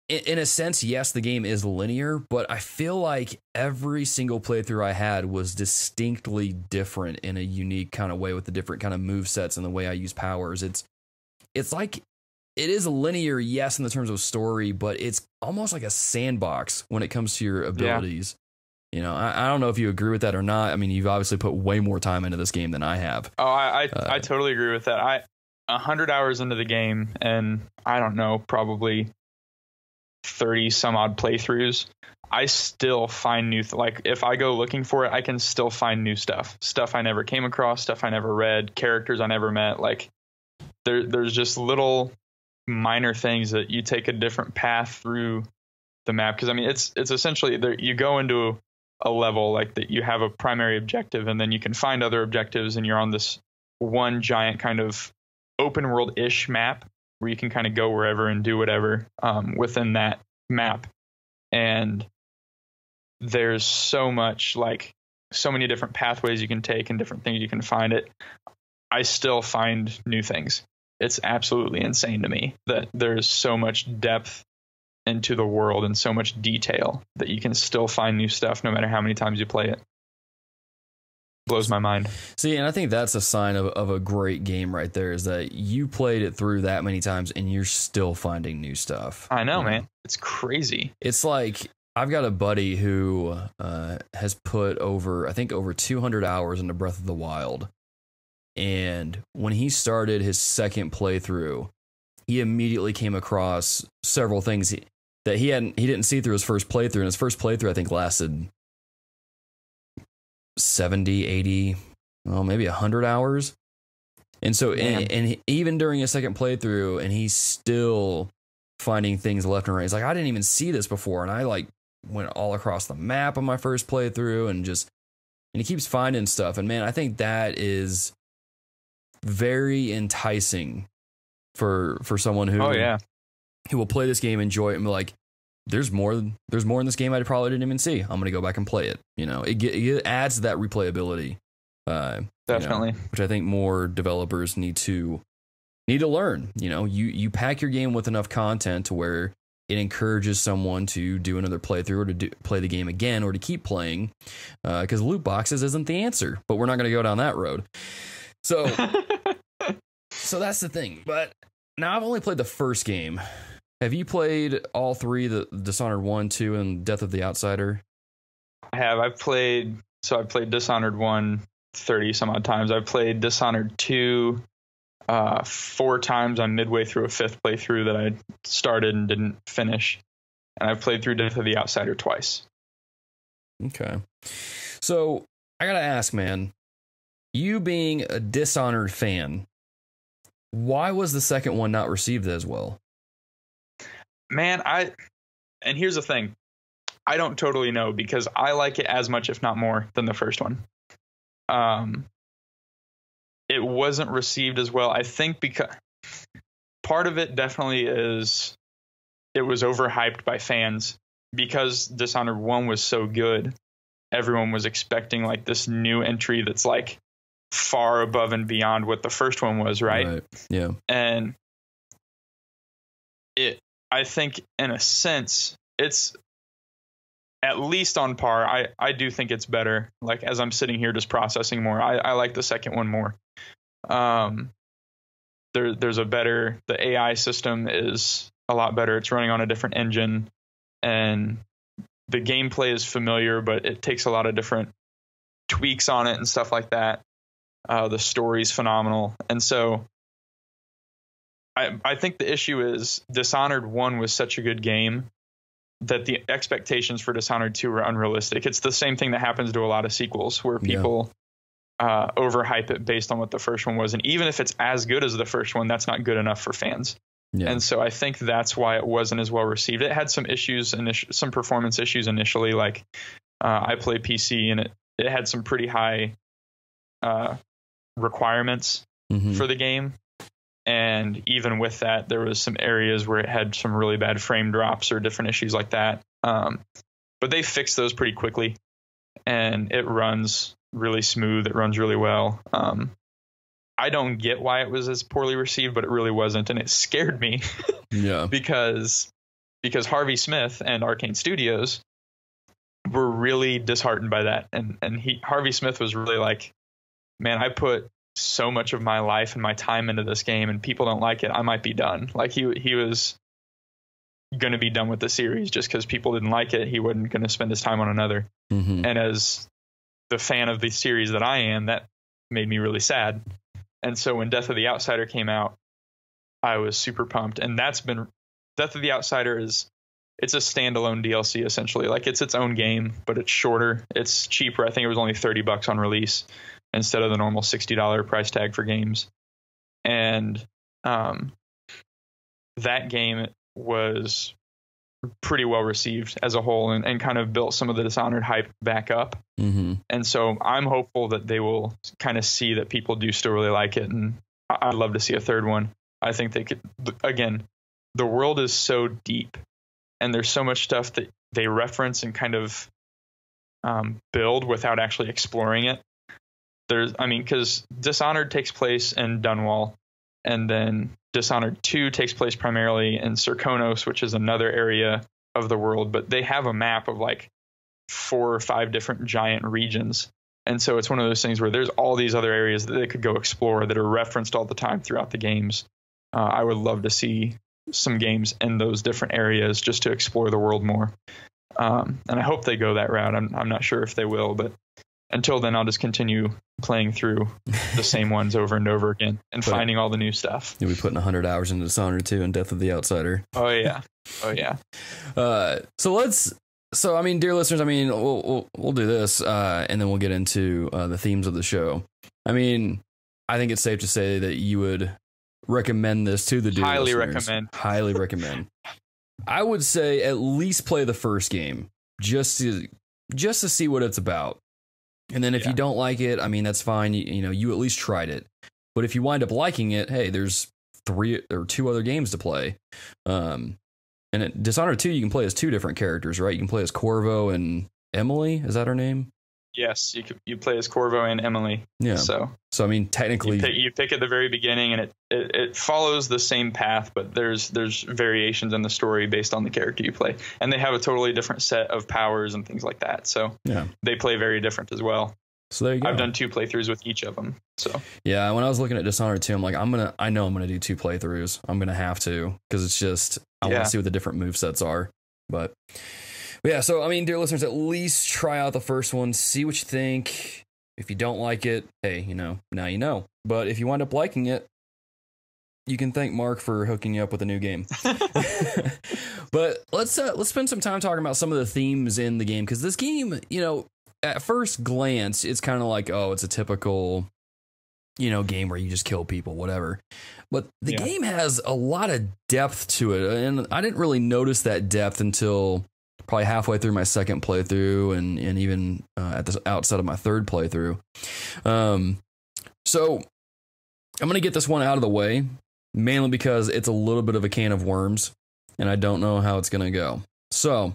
in a sense, yes, the game is linear, but I feel like every single playthrough I had was distinctly different in a unique kind of way with the different kind of move sets and the way I use powers. It's like, it is linear, yes, in the terms of story, but it's almost like a sandbox when it comes to your abilities. I don't know if you agree with that or not. I mean, you've obviously put way more time into this game than I have. Oh, I totally agree with that. 100 hours into the game, and I don't know, probably 30 some odd playthroughs, I still find new, like if I go looking for it, I can still find new stuff I never came across, stuff I never read, characters I never met. Like there's just little minor things that you take a different path through the map. Cause I mean, it's essentially there, you go into a level like that, you have a primary objective and then you can find other objectives, and you're on this one giant kind of open world ish map where you can kind of go wherever and do whatever within that map. And there's so much, like so many different pathways you can take and different things you can find. I still find new things. It's absolutely insane to me that there's so much depth into the world in so much detail that you can still find new stuff no matter how many times you play it. Blows my mind. See, and I think that's a sign of a great game right there, is that you played it through that many times and you're still finding new stuff. I know, man. It's crazy. It's like, I've got a buddy who has put over 200 hours into Breath of the Wild. And when he started his second playthrough, he immediately came across several things that he didn't see through his first playthrough. And his first playthrough, I think, lasted 70, 80, well, maybe 100 hours. And so, and even during his second playthrough, and he's still finding things left and right. He's like, I didn't even see this before. And I like went all across the map on my first playthrough and he keeps finding stuff. And man, I think that is very enticing for someone who, who will play this game, enjoy it, and be like, there's more in this game I probably didn't even see. I'm going to go back and play it. You know, it adds to that replayability. Definitely. Which I think more developers need to learn. You know, you pack your game with enough content to where it encourages someone to do another playthrough, or to play the game again, or to keep playing, because loot boxes isn't the answer, but we're not going to go down that road. So, so that's the thing. But now I've only played the first game. Have you played all three, the Dishonored 1, 2, and Death of the Outsider? I have. I've played Dishonored 1 30 some odd times. I've played Dishonored 2 4 times. I'm midway through a 5th playthrough that I started and didn't finish. And I've played through Death of the Outsider twice. Okay. So I gotta ask, man, you being a Dishonored fan, why was the second one not received as well? Man, and here's the thing. I don't totally know, because I like it as much, if not more, than the first one. It wasn't received as well. I think because part of it definitely is it was overhyped by fans, because Dishonored 1 was so good. Everyone was expecting like this new entry that's like far above and beyond what the first one was, right? Yeah. And I think in a sense, it's at least on par. I do think it's better. Like, as I'm sitting here just processing more, I like the second one more. There's the AI system is a lot better. It's running on a different engine, and the gameplay is familiar, but it takes a lot of different tweaks on it and stuff like that. The story's phenomenal. And so I think the issue is Dishonored 1 was such a good game that the expectations for Dishonored 2 are unrealistic. It's the same thing that happens to a lot of sequels, where people overhype it based on what the first one was. And even if it's as good as the first one, that's not good enough for fans. Yeah. And so I think that's why it wasn't as well received. It had some issues, some performance issues initially. Like I played PC, and it had some pretty high requirements for the game. And even with that, there was some areas where it had some really bad frame drops or different issues like that. But they fixed those pretty quickly, and it runs really smooth. It runs really well. I don't get why it was as poorly received, but it really wasn't. And it scared me because Harvey Smith and Arcane Studios were really disheartened by that. And Harvey Smith was really like, man, I put so much of my life and my time into this game, and people don't like it. I might be done. Like he was going to be done with the series just because people didn't like it. He wasn't going to spend his time on another. And as the fan of the series that I am, that made me really sad. And so when Death of the Outsider came out, I was super pumped. And Death of the Outsider it's a standalone DLC essentially. Like, it's its own game, but it's shorter. It's cheaper. I think it was only $30 on release instead of the normal $60 price tag for games. And that game was pretty well received as a whole, and kind of built some of the Dishonored hype back up. And so I'm hopeful that they will kind of see that people do still really like it. And I'd love to see a third one. I think they could, again, the world is so deep, and there's so much stuff that they reference and kind of build without actually exploring it. Because Dishonored takes place in Dunwall, And then Dishonored 2 takes place primarily in Serkonos, which is another area of the world, but they have a map of like 4 or 5 different giant regions. And so it's one of those things where there's all these other areas that they could go explore that are referenced all the time throughout the games. I would love to see some games in those different areas just to explore the world more. And I hope they go that route. I'm not sure if they will, but until then, I'll just continue playing through the same ones over and over again and finding all the new stuff. You'll be putting 100 hours into Dishonored 2 and Death of the Outsider. Oh, yeah. Oh, yeah. So I mean, dear listeners, I mean, we'll do this, and then we'll get into the themes of the show. I mean, I think it's safe to say that you would recommend this to the dear listeners. Highly recommend. I would say at least play the first game just to see what it's about. And then if you don't like it, I mean, that's fine. You at least tried it. But if you wind up liking it, hey, there's 3 or 2 other games to play. And at Dishonored 2, you can play as 2 different characters, right? You can play as Corvo and Emily. Is that her name? Yes, you play as Corvo and Emily. Yeah. So I mean, technically, you pick at the very beginning, and it follows the same path, but there's variations in the story based on the character you play, and they have a totally different set of powers and things like that. So they play very different as well. So there you go. I've done 2 playthroughs with each of them. So yeah, when I was looking at Dishonored 2, I'm like, I know I'm gonna do 2 playthroughs. I'm gonna have to, because it's just I want to see what the different movesets are. But yeah, so I mean, dear listeners, at least try out the first one, see what you think. If you don't like it, hey, now you know. But if you wind up liking it, you can thank Mark for hooking you up with a new game. But let's spend some time talking about some of the themes in the game, because this game, at first glance, it's kind of like, oh, it's a typical, game where you just kill people, whatever. But the game has a lot of depth to it, and I didn't really notice that depth until probably halfway through my second playthrough, and even at the outset of my third playthrough. So I'm going to get this one out of the way, mainly because it's a little bit of a can of worms, and I don't know how it's going to go. So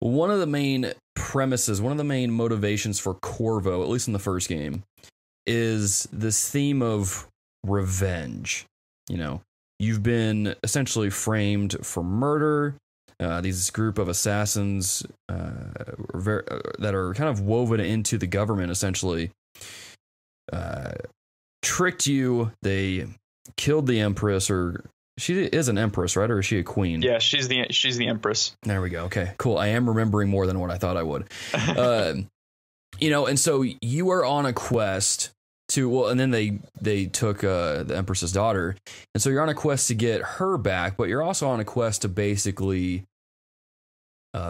one of the main premises, one of the main motivations for Corvo, at least in the first game, is this theme of revenge. You've been essentially framed for murder. These group of assassins that are kind of woven into the government, essentially, tricked you. They killed the Empress, or she is an Empress, right? Or is she a queen? Yeah, she's the Empress. There we go. Okay, cool. I am remembering more than what I thought I would. And so you are on a quest to, and then they took the Empress's daughter, and so you're on a quest to get her back, but you're also on a quest to basically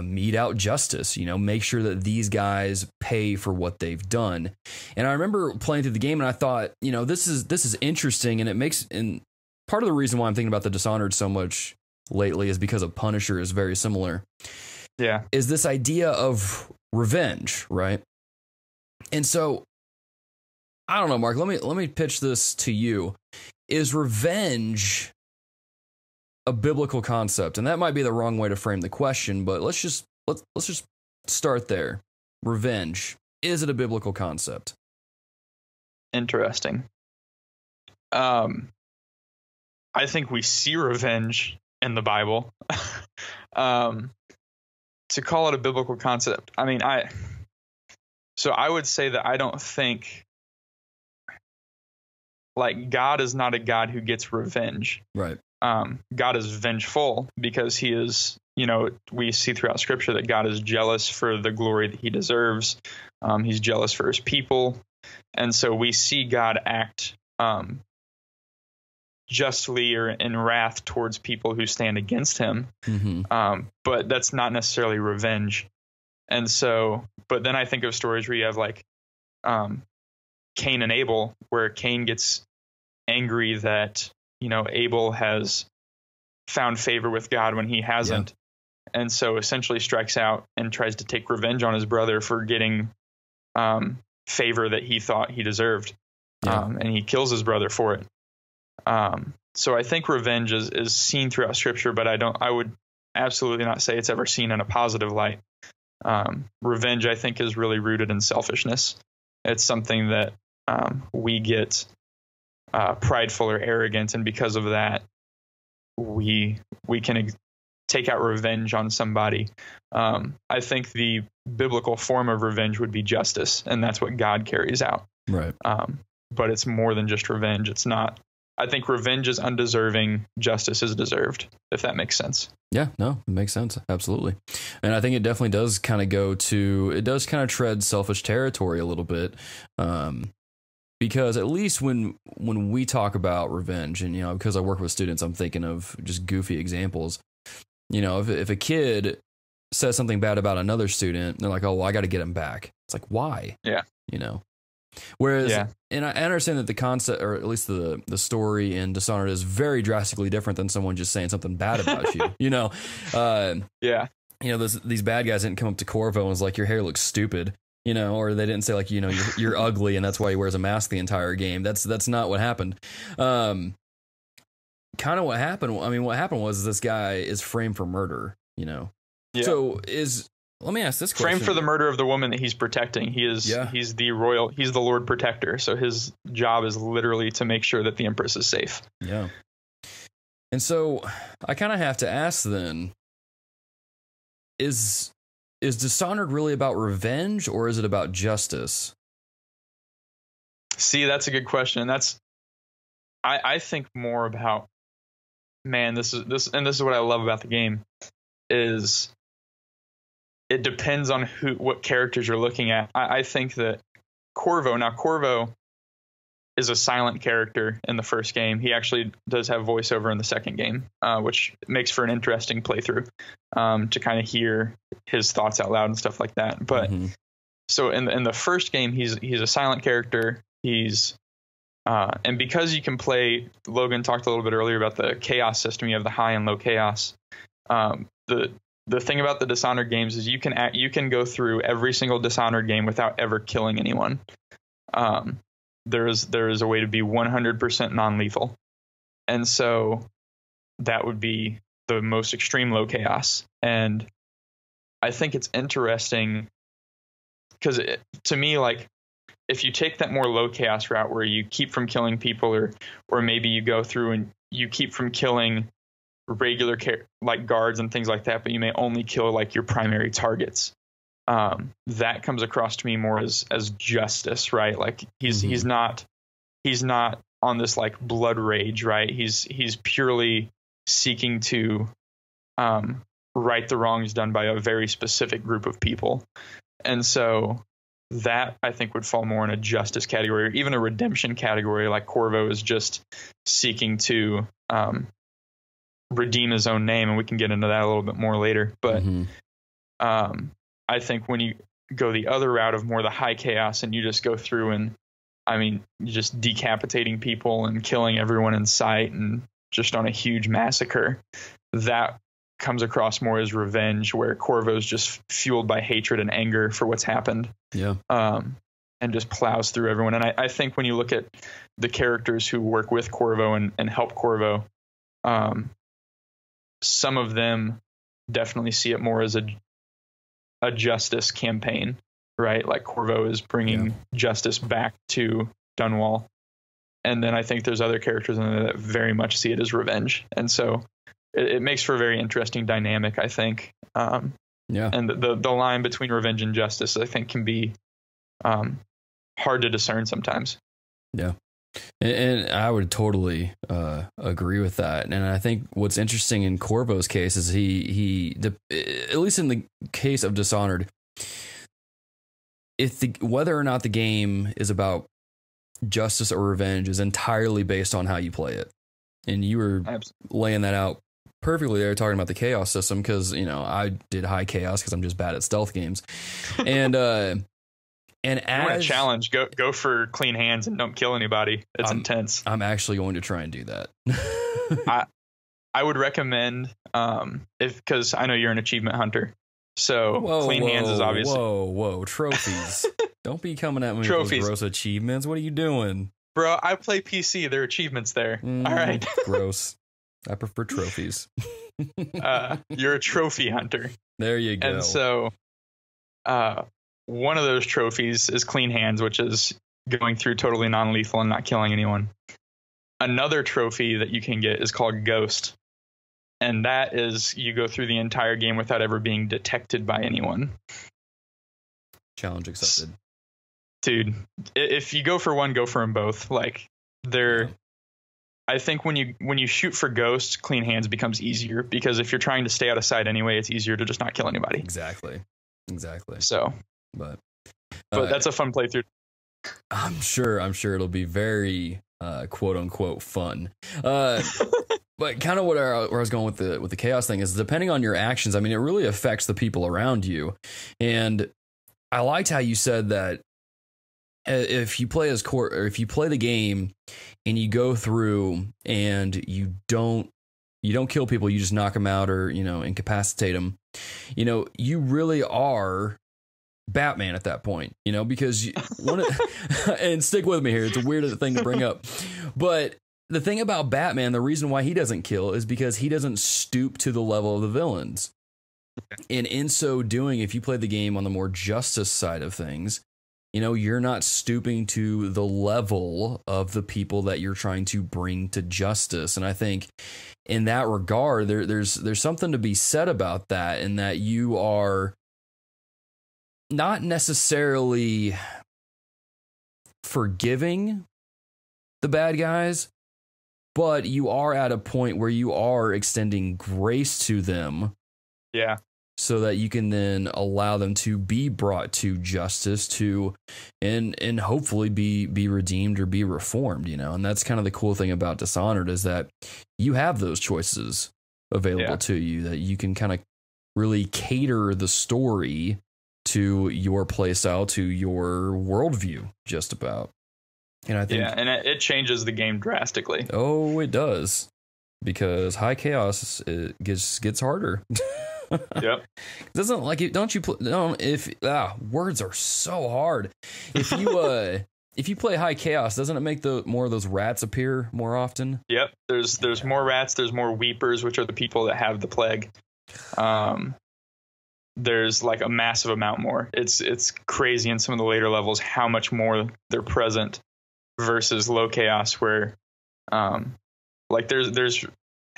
mete out justice, make sure that these guys pay for what they've done. And I remember playing through the game, and I thought, this is interesting, and it makes, and part of the reason why I'm thinking about the Dishonored so much lately is because of Punisher is very similar. Yeah. Is this idea of revenge, right? And so I don't know, Mark, let me pitch this to you. Is revenge a biblical concept? And that might be the wrong way to frame the question, but let's just start there. Revenge, is it a biblical concept? Interesting. I think we see revenge in the Bible. To call it a biblical concept, I mean, I would say that I don't think, like, God is not a God who gets revenge. Right. God is vengeful because he is, we see throughout scripture that God is jealous for the glory that he deserves. He's jealous for his people. And so we see God act justly or in wrath towards people who stand against him. Mm-hmm. But that's not necessarily revenge. And so, but then I think of stories where you have like Cain and Abel, where Cain gets angry that, Abel has found favor with God when he hasn't. Yeah. And so essentially strikes out and tries to take revenge on his brother for getting favor that he thought he deserved. Yeah. And he kills his brother for it. So I think revenge is seen throughout scripture, but I would absolutely not say it's ever seen in a positive light. Revenge, I think, is really rooted in selfishness. It's something that we get prideful or arrogant, and because of that, we can take out revenge on somebody. I think the biblical form of revenge would be justice, and that's what God carries out. Right. But it's more than just revenge. It's not. I think revenge is undeserving. Justice is deserved, if that makes sense. Yeah, no, it makes sense. Absolutely. And I think it definitely does kind of tread selfish territory a little bit. Because at least when we talk about revenge, and, because I work with students, I'm thinking of just goofy examples. If a kid says something bad about another student, they're like, oh, well, I got to get him back. It's like, why? Yeah. Whereas, and I understand that the concept, or at least the story in Dishonored, is very drastically different than someone just saying something bad about you. These bad guys didn't come up to Corvo and was like, your hair looks stupid. Or they didn't say like, you're ugly and that's why he wears a mask the entire game. That's not what happened. Kind of what happened. I mean, what happened was this guy is framed for murder, Yeah. So let me ask this question. Framed for the murder of the woman that he's protecting. He's the Lord Protector. So his job is literally to make sure that the Empress is safe. Yeah. And so I kind of have to ask then, is Dishonored really about revenge, or is it about justice? See, that's a good question. And I think more about, this is what I love about the game, is it depends on what characters you're looking at. I think that Corvo is a silent character in the first game. He actually does have voiceover in the second game, which makes for an interesting playthrough, to kind of hear his thoughts out loud and stuff like that. But so in the first game, he's a silent character. And because you can play, Logan talked a little bit earlier about the chaos system. You have the high and low chaos. The thing about the Dishonored games is you can go through every single Dishonored game without ever killing anyone. There is a way to be 100% non-lethal. And so that would be the most extreme low chaos. And I think it's interesting because to me, like, if you take that more low chaos route where you keep from killing people, or maybe you go through and you keep from killing regular like guards and things like that, but you may only kill like your primary targets. That comes across to me more as justice, right? Like he's not on this like blood rage, right? He's purely seeking to right the wrongs done by a very specific group of people. And so that I think would fall more in a justice category, or even a redemption category. Like Corvo is just seeking to redeem his own name, and we can get into that a little bit more later. But I think when you go the other route of more the high chaos, and you just go through and, just decapitating people and killing everyone in sight and just on a huge massacre, that comes across more as revenge, where Corvo's just fueled by hatred and anger for what's happened. Yeah. And just plows through everyone. And I think when you look at the characters who work with Corvo and help Corvo, some of them definitely see it more as a justice campaign, right? Like Corvo is bringing justice back to Dunwall. And then I think there's other characters in there that very much see it as revenge. And so it makes for a very interesting dynamic, I think. And the line between revenge and justice, I think, can be hard to discern sometimes. Yeah. And I would totally agree with that. And I think what's interesting in Corvo's case is at least in the case of Dishonored, whether or not the game is about justice or revenge is entirely based on how you play it. And you were laying that out perfectly there, talking about the chaos system, because I did high chaos because I'm just bad at stealth games. And as a challenge, go for clean hands and don't kill anybody. It's intense. I'm actually going to try and do that. I would recommend because I know you're an achievement hunter. So clean hands is obviously trophies. Don't be coming at me with those gross achievements. What are you doing? Bro, I play PC. There are achievements there. All right. Gross. I prefer trophies. You're a trophy hunter. There you go. And so one of those trophies is clean hands, which is going through totally non-lethal and not killing anyone. another trophy that you can get is called Ghost. And that is, you go through the entire game without ever being detected by anyone. Challenge accepted. Dude, if you go for one, go for them both. Like, I think when you shoot for Ghost, clean hands becomes easier, because if you're trying to stay out of sight anyway, it's easier to just not kill anybody. Exactly. So, but that's a fun playthrough. I'm sure it'll be very quote unquote fun. But kind of where I was going with the chaos thing is, depending on your actions, I mean, it really affects the people around you. And I liked how you said that if you play or if you play the game and you go through and you don't kill people, you just knock them out or, incapacitate them, you really are Batman at that point, because and stick with me here, it's a weird thing to bring up, but the thing about Batman, the reason why he doesn't kill is because he doesn't stoop to the level of the villains. And in so doing, if you play the game on the more justice side of things, you're not stooping to the level of the people that you're trying to bring to justice. And I think in that regard, there's something to be said about that, in that you are not necessarily forgiving the bad guys, but you are at a point where you are extending grace to them. Yeah. So that you can then allow them to be brought to justice, and hopefully be redeemed or be reformed, And that's kind of the cool thing about Dishonored, is that you have those choices available to you, that you can kind of really cater the story to your playstyle, to your worldview, just about. And I think, and it changes the game drastically. Oh, it does, because high chaos, it gets harder. Yep. Doesn't like it. Don't you? Words are so hard. If you play high chaos, doesn't it make more of those rats appear more often? Yep. There's more rats. There's more weepers, which are the people that have the plague. There's like a massive amount more. It's crazy in some of the later levels how much more they're present versus low chaos, where like there's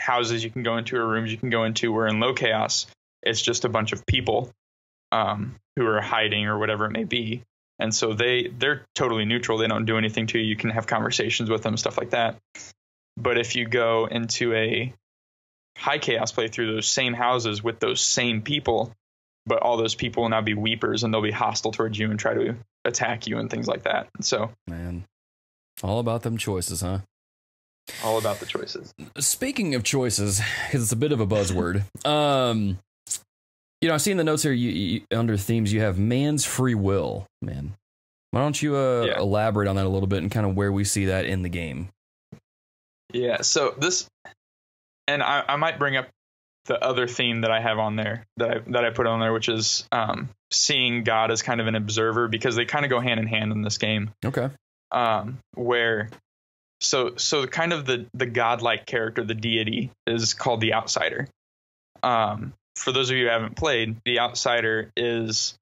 houses you can go into or rooms you can go into, where in low chaos it's just a bunch of people who are hiding or whatever it may be, and so they're totally neutral. They don't do anything to you. You can have conversations with them, stuff like that. But if you go into a high chaos playthrough, those same houses with those same people, but all those people will now be weepers, and they'll be hostile towards you and try to attack you and things like that. And so, man, all about them choices, huh? All about the choices. Speaking of choices, because it's a bit of a buzzword, I've seen the notes here. You under themes, you have man's free will. Man, why don't you elaborate on that a little bit and kind of where we see that in the game? Yeah. So this, and I might bring up the other theme that I have on there, that I put on there, which is seeing God as kind of an observer, because they kind of go hand in hand in this game. Okay. Where. So kind of the godlike character, the deity, is called the outsider. For those of you who haven't played, the outsider is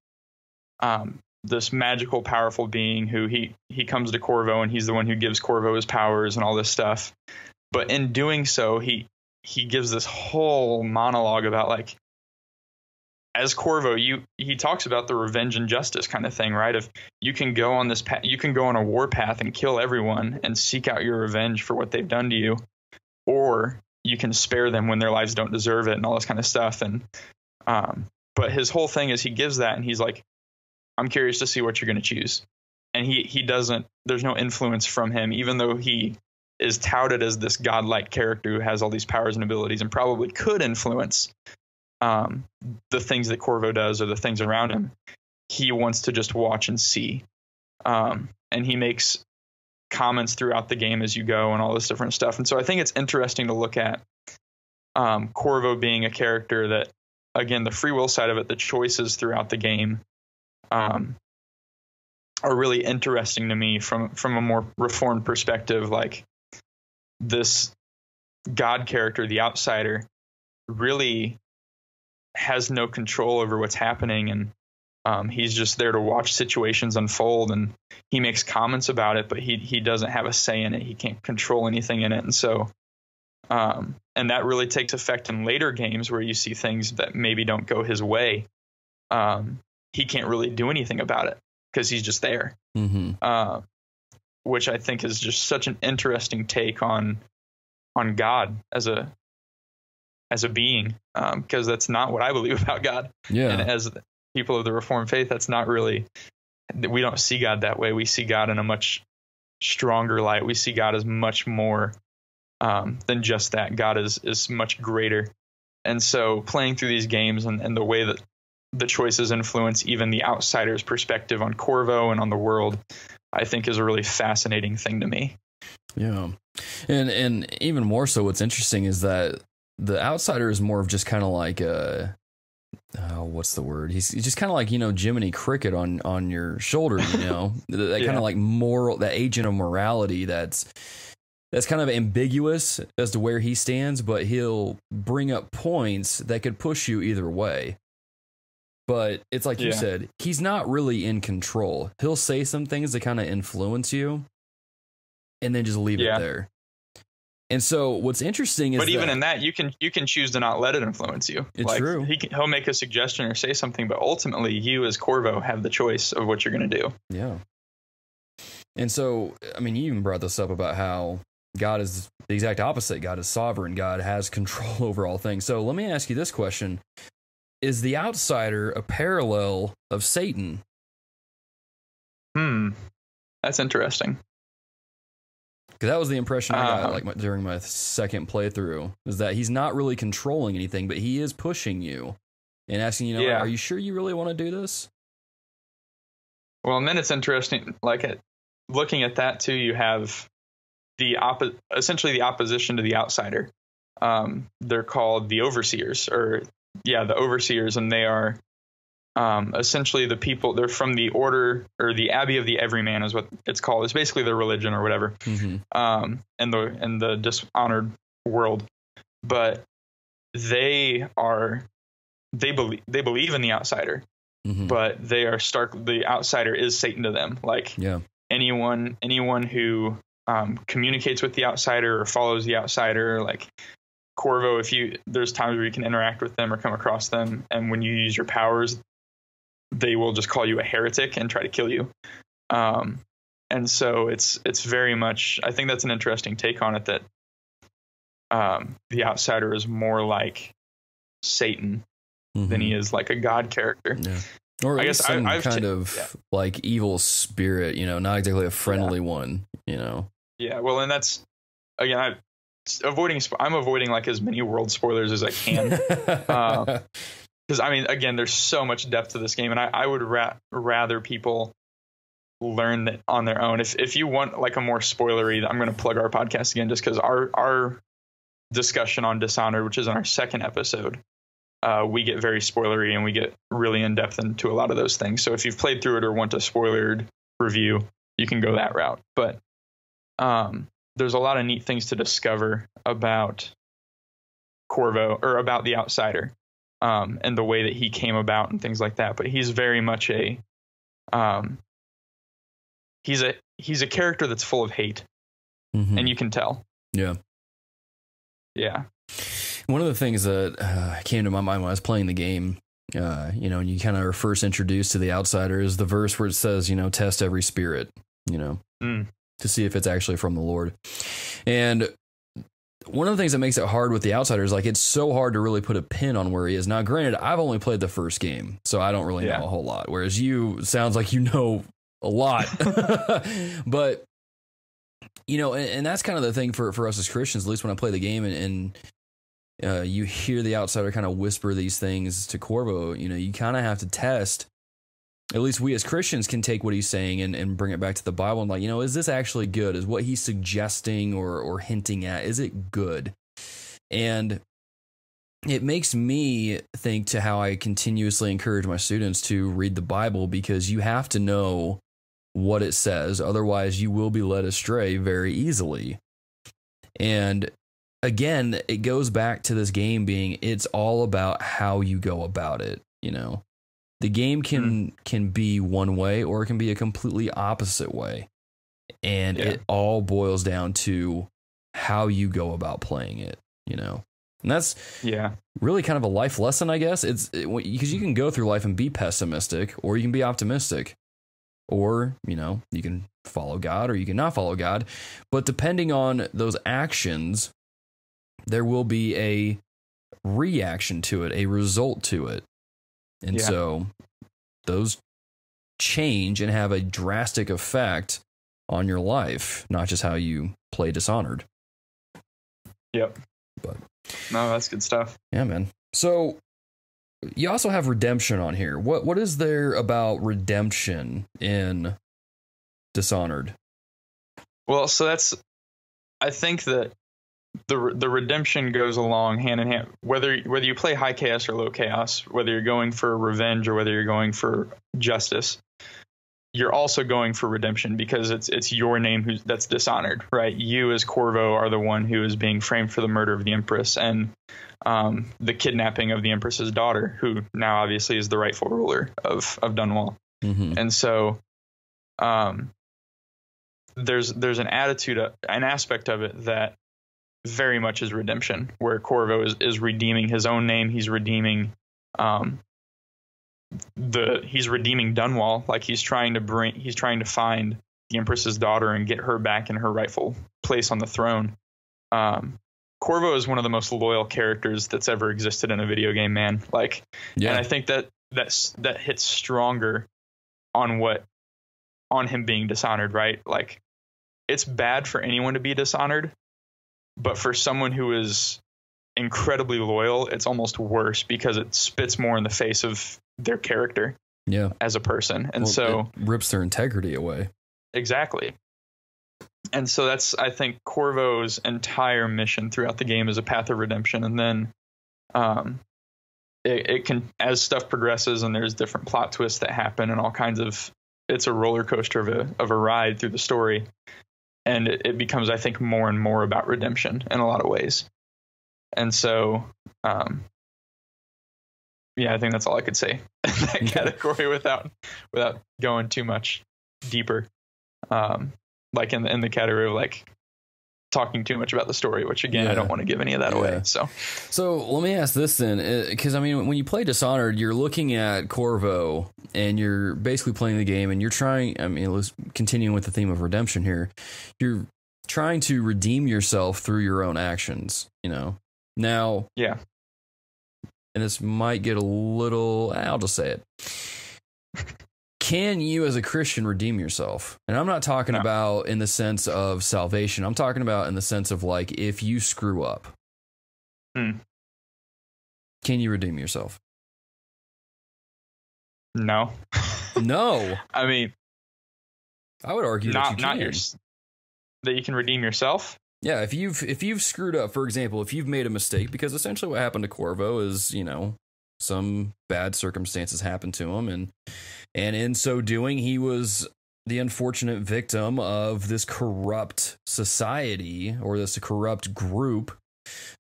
this magical, powerful being who he comes to Corvo, and he's the one who gives Corvo his powers and all this stuff. But in doing so, he gives this whole monologue about, like, as Corvo, he talks about the revenge and justice kind of thing, right? If you can go on this path, you can go on a war path and kill everyone and seek out your revenge for what they've done to you, or you can spare them when their lives don't deserve it and all this kind of stuff. And but his whole thing is he gives that, and he's like, I'm curious to see what you're going to choose. And he doesn't. There's no influence from him, even though he is touted as this godlike character who has all these powers and abilities and probably could influence the things that Corvo does or the things around him. He wants to just watch and see. And he makes comments throughout the game as you go and all this different stuff. And so I think it's interesting to look at Corvo being a character that, again, the free will side of it, the choices throughout the game are really interesting to me from a more reformed perspective. Like, this God character, the outsider, really has no control over what's happening, and He's just there to watch situations unfold, and he makes comments about it, but he doesn't have a say in it. He can't control anything in it. And so, and that really takes effect in later games where you see things that maybe don't go his way. He can't really do anything about it because he's just there. Mm-hmm. Which I think is just such an interesting take on God as a being, because that's not what I believe about God. Yeah. And as people of the Reformed faith, that's not really, we don't see God that way. We see God in a much stronger light. We see God as much more than just that. God is much greater. And so playing through these games and the way that the choices influence even the outsider's perspective on Corvo and on the world, I think is a really fascinating thing to me. Yeah. And even more so, what's interesting is that the outsider is more of just kind of like what's the word? He's just kind of like, Jiminy Cricket on your shoulder, that kind of like moral, that agent of morality that's kind of ambiguous as to where he stands, but he'll bring up points that could push you either way. But it's like you said, he's not really in control. He'll say some things that kind of influence you and then just leave it there. And so what's interesting is, but even in that, you can choose to not let it influence you. It's true. He'll make a suggestion or say something, but ultimately you as Corvo have the choice of what you're going to do. Yeah. And so, I mean, you even brought this up about how God is the exact opposite. God is sovereign. God has control over all things. So let me ask you this question. Is the outsider a parallel of Satan? That's interesting. Because that was the impression I got during my second playthrough, is that he's not really controlling anything, but he is pushing you and asking, are you sure you really want to do this? Well, and then it's interesting, looking at that too, you have essentially the opposition to the outsider. They're called the overseers, the overseers, and they are essentially the people. They're from the order or the Abbey of the Everyman is what it's called. It's basically their religion or whatever. Mm-hmm. In the Dishonored world, but they believe in the outsider, mm-hmm. but they are the outsider is Satan to them. Anyone who communicates with the outsider or follows the outsider, like Corvo, there's times where you can interact with them or come across them, and when you use your powers, they will just call you a heretic and try to kill you. And so it's very much, I think that's an interesting take on it, that the outsider is more like Satan mm-hmm. than he is like a God character. Yeah. Or I guess some kind of like evil spirit, not exactly a friendly one, Yeah, well, and that's, again, I'm avoiding like as many world spoilers as I can. Because I mean, again, there's so much depth to this game, and I would rather people learn that on their own. If you want like a more spoilery, I'm going to plug our podcast again, just because our discussion on Dishonored, which is in our second episode, we get very spoilery and we get really in depth into a lot of those things. So if you've played through it or want a spoilered review, you can go that route. But there's a lot of neat things to discover about Corvo, or about the outsider. And the way that he came about and things like that. But he's very much he's a character that's full of hate, mm-hmm. and you can tell. Yeah. Yeah. One of the things that came to my mind when I was playing the game, and you kind of are first introduced to the outsider, is the verse where it says, test every spirit, to see if it's actually from the Lord. And one of the things that makes it hard with the outsider is like it's so hard to really put a pin on where he is. Now, granted, I've only played the first game, so I don't really know a whole lot. Whereas sounds like you know a lot. But and that's kind of the thing for us as Christians. At least when I play the game and you hear the outsider kind of whisper these things to Corvo, you kind of have to test. At least we as Christians can take what he's saying and bring it back to the Bible and like, is this actually good? Is what he's suggesting or hinting at, is it good? And it makes me think to how I continuously encourage my students to read the Bible, because you have to know what it says. Otherwise, you will be led astray very easily. And again, it goes back to this game being, it's all about how you go about it, The game can be one way, or it can be a completely opposite way. And it all boils down to how you go about playing it, you know? And that's really kind of a life lesson, I guess. It's because you can go through life and be pessimistic, or you can be optimistic, or, you know, you can follow God or you can not follow God. But depending on those actions, there will be a reaction to it, a result to it. And so those change and have a drastic effect on your life, not just how you play Dishonored. Yep. But no, that's good stuff. Yeah, man. So you also have redemption on here. What is there about redemption in Dishonored? Well, so I think that the redemption goes along hand in hand. Whether you play high chaos or low chaos, whether you're going for revenge or whether you're going for justice, you're also going for redemption because it's your name that's dishonored, right? You as Corvo are the one who is being framed for the murder of the Empress and the kidnapping of the Empress's daughter, who now obviously is the rightful ruler of Dunwall. Mm-hmm. And so there's an aspect of it that very much is redemption, where Corvo is redeeming his own name. He's redeeming Dunwall. Like he's trying to find the Empress's daughter and get her back in her rightful place on the throne. Corvo is one of the most loyal characters that's ever existed in a video game, man. Like, and I think that hits stronger on him being dishonored, right? Like, it's bad for anyone to be dishonored, but for someone who is incredibly loyal, it's almost worse because it spits more in the face of their character as a person. And so it rips their integrity away. Exactly. And so that's, I think, Corvo's entire mission throughout the game is a path of redemption. And then it can, as stuff progresses and there's different plot twists that happen and all kinds of, it's a roller coaster of a ride through the story. And it becomes, I think, more and more about redemption in a lot of ways. And so, I think that's all I could say in that category without going too much deeper. Like in the category of like talking too much about the story, which again, I don't want to give any of that away. So let me ask this then, because I mean, when you play Dishonored, you're looking at Corvo and you're basically playing the game and you're trying, I mean, let's continuing with the theme of redemption here. You're trying to redeem yourself through your own actions, you know? Now, and this might get a little, I'll just say it. Can you as a Christian redeem yourself? And I'm not talking about in the sense of salvation. I'm talking about in the sense of like, if you screw up, can you redeem yourself? No. No. I mean, I would argue that you can redeem yourself. Yeah, if you've screwed up, for example, if you've made a mistake, because essentially what happened to Corvo is, you know, some bad circumstances happened to him, and in so doing, he was the unfortunate victim of this corrupt society or this corrupt group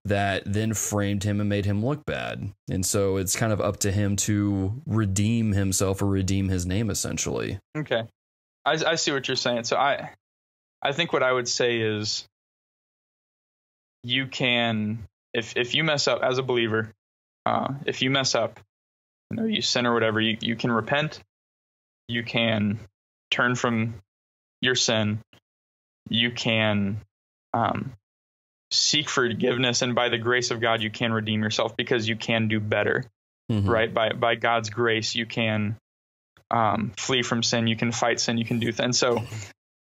that then framed him and made him look bad. And so it's kind of up to him to redeem himself or redeem his name, essentially. Okay. I see what you're saying. So I think what I would say is you can, if you mess up as a believer, if you mess up, you know, you sin or whatever, you can repent. You can turn from your sin. You can seek forgiveness, and by the grace of God, you can redeem yourself because you can do better, right? By God's grace, you can flee from sin. You can fight sin. You can do things. So,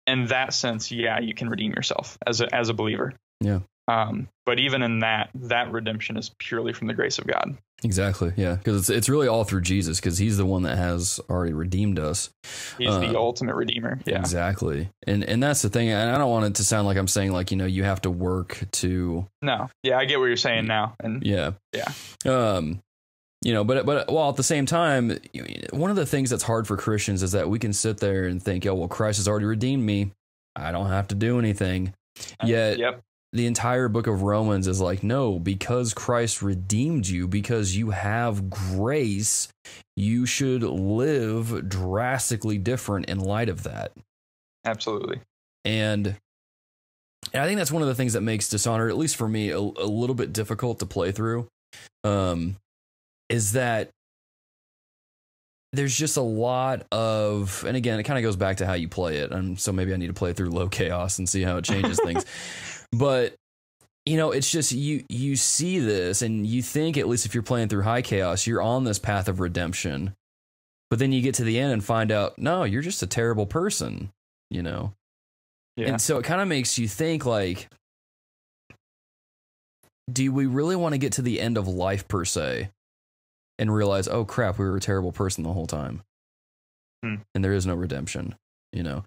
in that sense, you can redeem yourself as a believer. Yeah. But even in that redemption is purely from the grace of God. Exactly. Yeah. Because it's really all through Jesus, because he's the one that has already redeemed us. He's the ultimate redeemer. Yeah, exactly. And that's the thing. And I don't want it to sound like I'm saying like, you know, you have to work to. No. Yeah. I get what you're saying now. And yeah. You know, but well, at the same time, one of the things that's hard for Christians is that we can sit there and think, oh, well, Christ has already redeemed me. I don't have to do anything. Yet the entire book of Romans is like, no, because Christ redeemed you, because you have grace, you should live drastically different in light of that. Absolutely. And I think that's one of the things that makes Dishonored, at least for me, a little bit difficult to play through, is that there's just a lot of, and again, it kind of goes back to how you play it. And so maybe I need to play through low chaos and see how it changes things. But, you know, it's just you see this and you think, at least if you're playing through high chaos, you're on this path of redemption. But then you get to the end and find out, no, you're just a terrible person, you know? Yeah. And so it kind of makes you think, like, do we really want to get to the end of life per se and realize, oh crap, we were a terrible person the whole time? And there is no redemption, you know?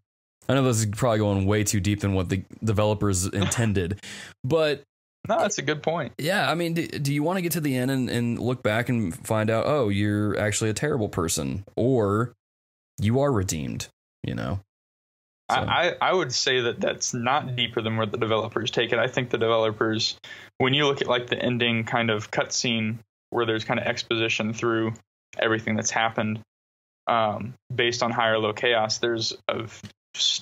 I know this is probably going way too deep than what the developers intended, but no, that's a good point. Yeah. I mean, do you want to get to the end and look back and find out, oh, you're actually a terrible person, or you are redeemed, you know? So. I would say that that's not deeper than where the developers take it. I think the developers, when you look at like the ending kind of cutscene where there's kind of exposition through everything that's happened, based on high or low chaos, there's a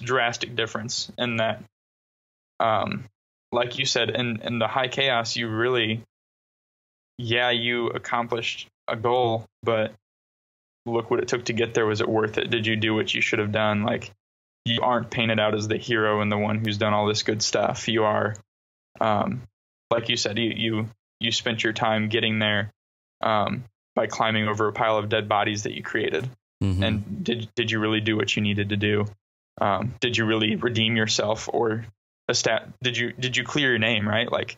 drastic difference in that. Like you said, in the high chaos, you really, you accomplished a goal, but look what it took to get there. Was it worth it? Did you do what you should have done? Like, you aren't painted out as the hero and the one who's done all this good stuff. You are, like you said, you spent your time getting there by climbing over a pile of dead bodies that you created. Mm-hmm. And did you really do what you needed to do? Did you really redeem yourself, or did you clear your name, right? Like,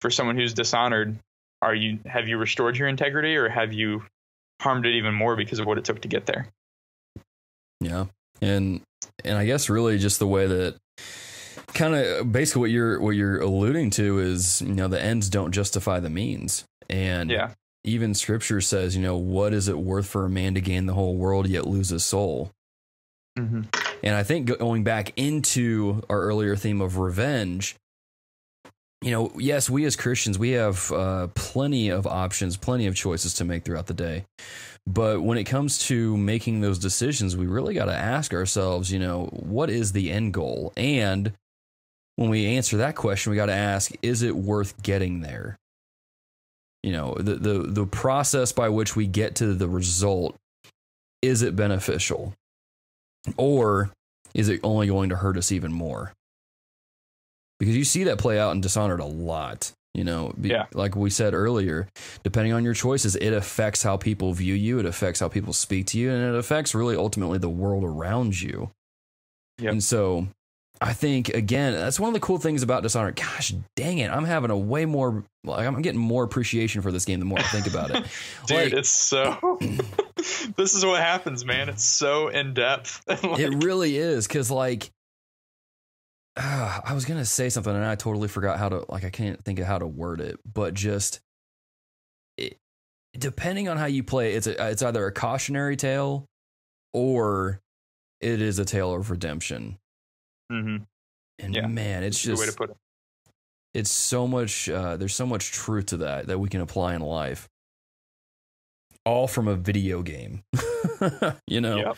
for someone who's dishonored, have you restored your integrity, or have you harmed it even more because of what it took to get there? Yeah. And I guess really just the way that kind of basically what you're alluding to is, you know, the ends don't justify the means. And even scripture says, you know, what is it worth for a man to gain the whole world yet lose his soul? Mm-hmm. And I think going back into our earlier theme of revenge, you know, yes, we as Christians, we have plenty of options, plenty of choices to make throughout the day. But when it comes to making those decisions, we really got to ask ourselves, you know, what is the end goal? And when we answer that question, we got to ask, is it worth getting there? You know, the process by which we get to the result, is it beneficial? Or is it only going to hurt us even more? Because you see that play out in Dishonored a lot. You know, like we said earlier, depending on your choices, it affects how people view you. It affects how people speak to you, and it affects really ultimately the world around you. Yep. And so I think, again, that's one of the cool things about Dishonored. Gosh, dang it. I'm having I'm getting more appreciation for this game the more I think about it. Dude, like, it's so, this is what happens, man. It's so in depth. It really is. 'Cause like, I was going to say something and I totally forgot I can't think of how to word it, but just depending on how you play, it's either a cautionary tale or it is a tale of redemption. Mm-hmm. And man, it's just, good way to put it. It's so much, there's so much truth to that we can apply in life. All from a video game, you know? Yep.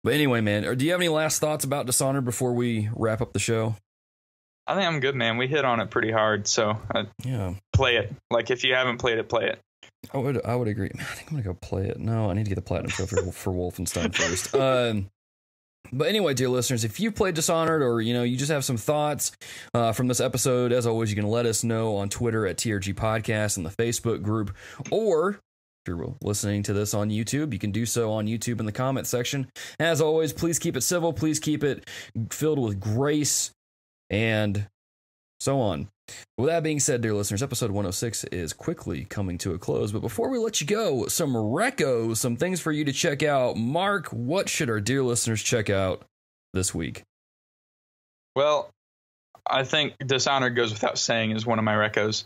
But anyway, man, do you have any last thoughts about Dishonored before we wrap up the show? I think I'm good, man. We hit on it pretty hard, so play it. Like, if you haven't played it, play it. I would agree. Man, I think I'm gonna go play it. No, I need to get the platinum trophy for Wolfenstein first. But anyway, dear listeners, if you played Dishonored, or you know you just have some thoughts from this episode, as always, you can let us know on Twitter at TRG Podcast and the Facebook group, or if you're listening to this on YouTube, you can do so on YouTube in the comment section. As always, please keep it civil. Please keep it filled with grace and so on. With that being said, dear listeners, episode 106 is quickly coming to a close. But before we let you go, some Reco, some things for you to check out. Mark, what should our dear listeners check out this week? Well, I think Dishonored goes without saying is one of my Recos.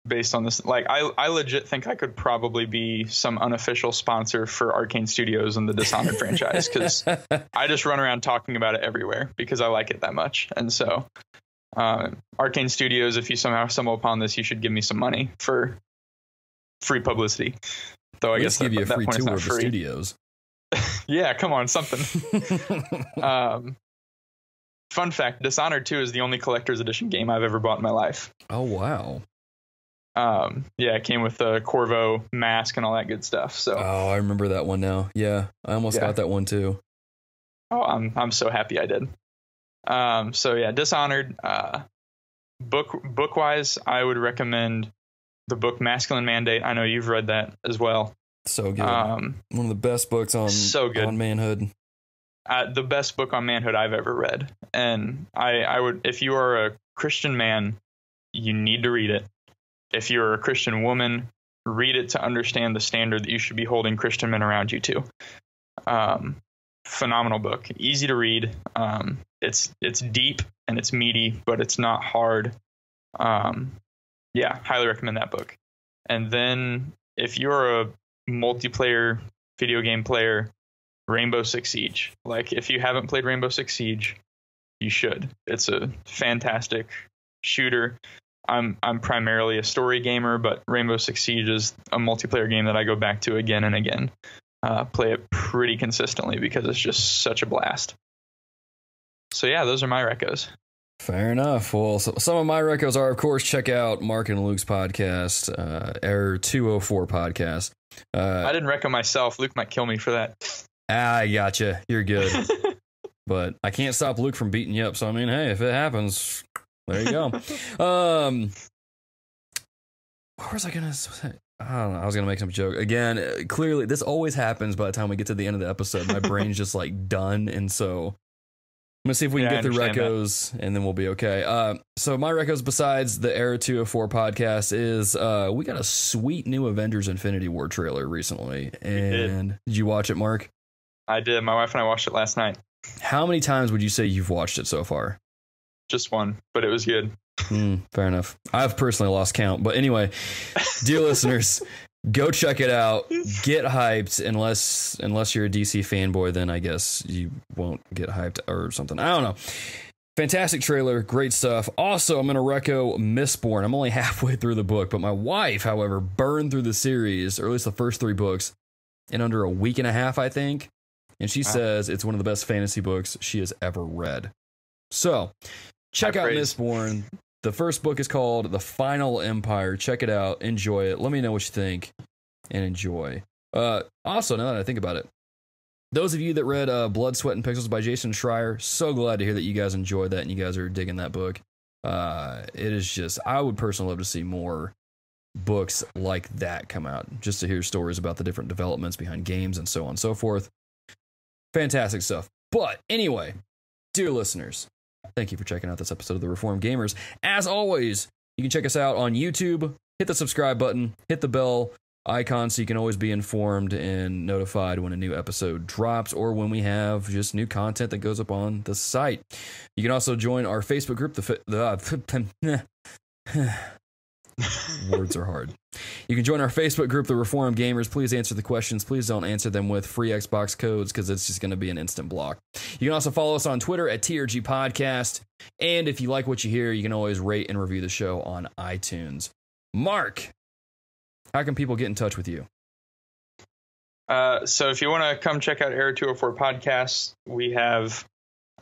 based on this. Like, I legit think I could probably be some unofficial sponsor for Arcane Studios and the Dishonored franchise, because I just run around talking about it everywhere because I like it that much. And so Arcane Studios, if you somehow stumble upon this, you should give me some money for free publicity. Though I guess give you a that free point is tour not of the free. studios. Yeah, come on, something. Fun fact, Dishonored 2 is the only collector's edition game I've ever bought in my life. Oh, wow. Yeah, it came with the Corvo mask and all that good stuff. So I remember that one now. Yeah, I almost got that one too. Oh, I'm so happy I did. So yeah, Dishonored. Book wise, I would recommend the book Masculine Mandate. I know you've read that as well. So good. One of the best books on on manhood. The best book on manhood I've ever read. And I would, if you are a Christian man, you need to read it. If you're a Christian woman, read it to understand the standard that you should be holding Christian men around you to. Phenomenal book, easy to read. It's deep and it's meaty, but it's not hard. Yeah, highly recommend that book. And then if you're a multiplayer video game player, Rainbow Six Siege. Like, if you haven't played Rainbow Six Siege, you should. It's a fantastic shooter. I'm primarily a story gamer, but Rainbow Six Siege is a multiplayer game that I go back to again and again. Play it pretty consistently because it's just such a blast. So yeah, those are my recos. Fair enough. Well, so some of my recos are, of course, check out Mark and Luke's podcast, Error 204 podcast. I didn't reco myself. Luke might kill me for that. I gotcha. You're good. But I can't stop Luke from beating you up. So, I mean, hey, if it happens, there you go. What was I going to say? I don't know. I was going to make some joke. Again, clearly, this always happens by the time we get to the end of the episode. My brain's just like done. And so I'm going to see if we can get through recos and then we'll be okay. So my recos besides the Era 204 podcast is we got a sweet new Avengers Infinity War trailer recently. And did you watch it, Mark? I did. My wife and I watched it last night. How many times would you say you've watched it so far? Just one, but it was good. Fair enough. I've personally lost count. But anyway, dear listeners, go check it out. Get hyped. Unless you're a DC fanboy, then I guess you won't get hyped or something. I don't know. Fantastic trailer. Great stuff. Also, I'm going to reco Mistborn. I'm only halfway through the book, but my wife, however, burned through the series, or at least the first 3 books, in under a week and a half, I think. And she says it's one of the best fantasy books she has ever read. So, check out Mistborn. The first book is called The Final Empire. Check it out. Enjoy it. Let me know what you think. And enjoy. Also, now that I think about it, those of you that read Blood, Sweat, and Pixels by Jason Schreier, so glad to hear that you guys enjoyed that and you guys are digging that book. It is just, I would personally love to see more books like that come out, just to hear stories about the different developments behind games and so on and so forth. Fantastic stuff. But anyway, dear listeners, thank you for checking out this episode of The Reformed Gamers. As always, you can check us out on YouTube. Hit the subscribe button. Hit the bell icon so you can always be informed and notified when a new episode drops or when we have just new content that goes up on the site. You can also join our Facebook group. Words are hard. You can join our Facebook group, The Reformed Gamers. Please answer the questions. Please don't answer them with free Xbox codes because it's just going to be an instant block. You can also follow us on Twitter at TRG Podcast. And if you like what you hear, you can always rate and review the show on iTunes. Mark, how can people get in touch with you? So if you want to come check out Error 204 Podcast, we have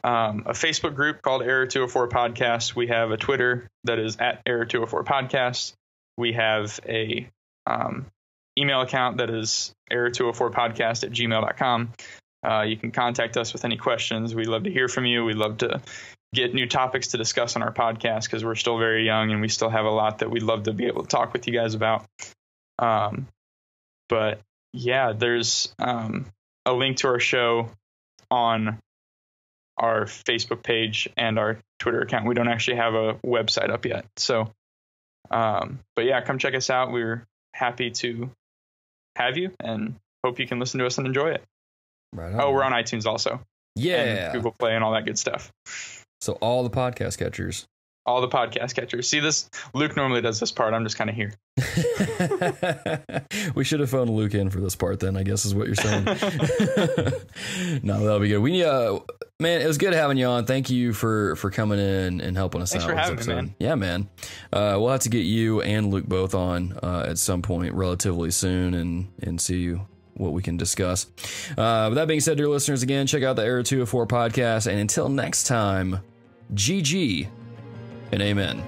a Facebook group called Error 204 Podcast. We have a Twitter that is at Error 204 Podcast. We have a email account that is error204podcast@gmail.com. You can contact us with any questions. We'd love to hear from you. We'd love to get new topics to discuss on our podcast because we're still very young and we still have a lot that we'd love to be able to talk with you guys about. But yeah, there's a link to our show on our Facebook page and our Twitter account. We don't actually have a website up yet. So, but yeah, come check us out. We're happy to have you and hope you can listen to us and enjoy it. Right on. Oh, we're on iTunes also. Yeah. And Google Play and all that good stuff. So all the podcast catchers. All the podcast catchers. See this? Luke normally does this part. I'm just kind of here. We should have phoned Luke in for this part then, I guess is what you're saying. No, that'll be good. Man, it was good having you on. Thank you for coming in and helping us Thanks out. for having me, man. Yeah, man. We'll have to get you and Luke both on at some point relatively soon and see what we can discuss. With that being said, dear listeners, again, check out the Era 204 podcast. And until next time, GG and amen.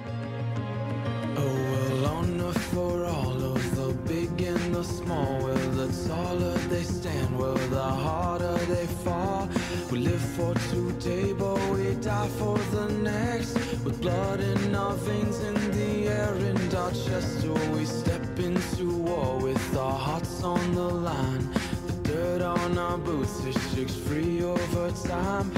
Oh, well, honor for all of the big and the small. Well, the taller they stand, well, the harder they fall. We live for today, but we die for the next. With blood in our veins, in the air, and our chest. So we step into war with our hearts on the line. The dirt on our boots, it shakes free over time.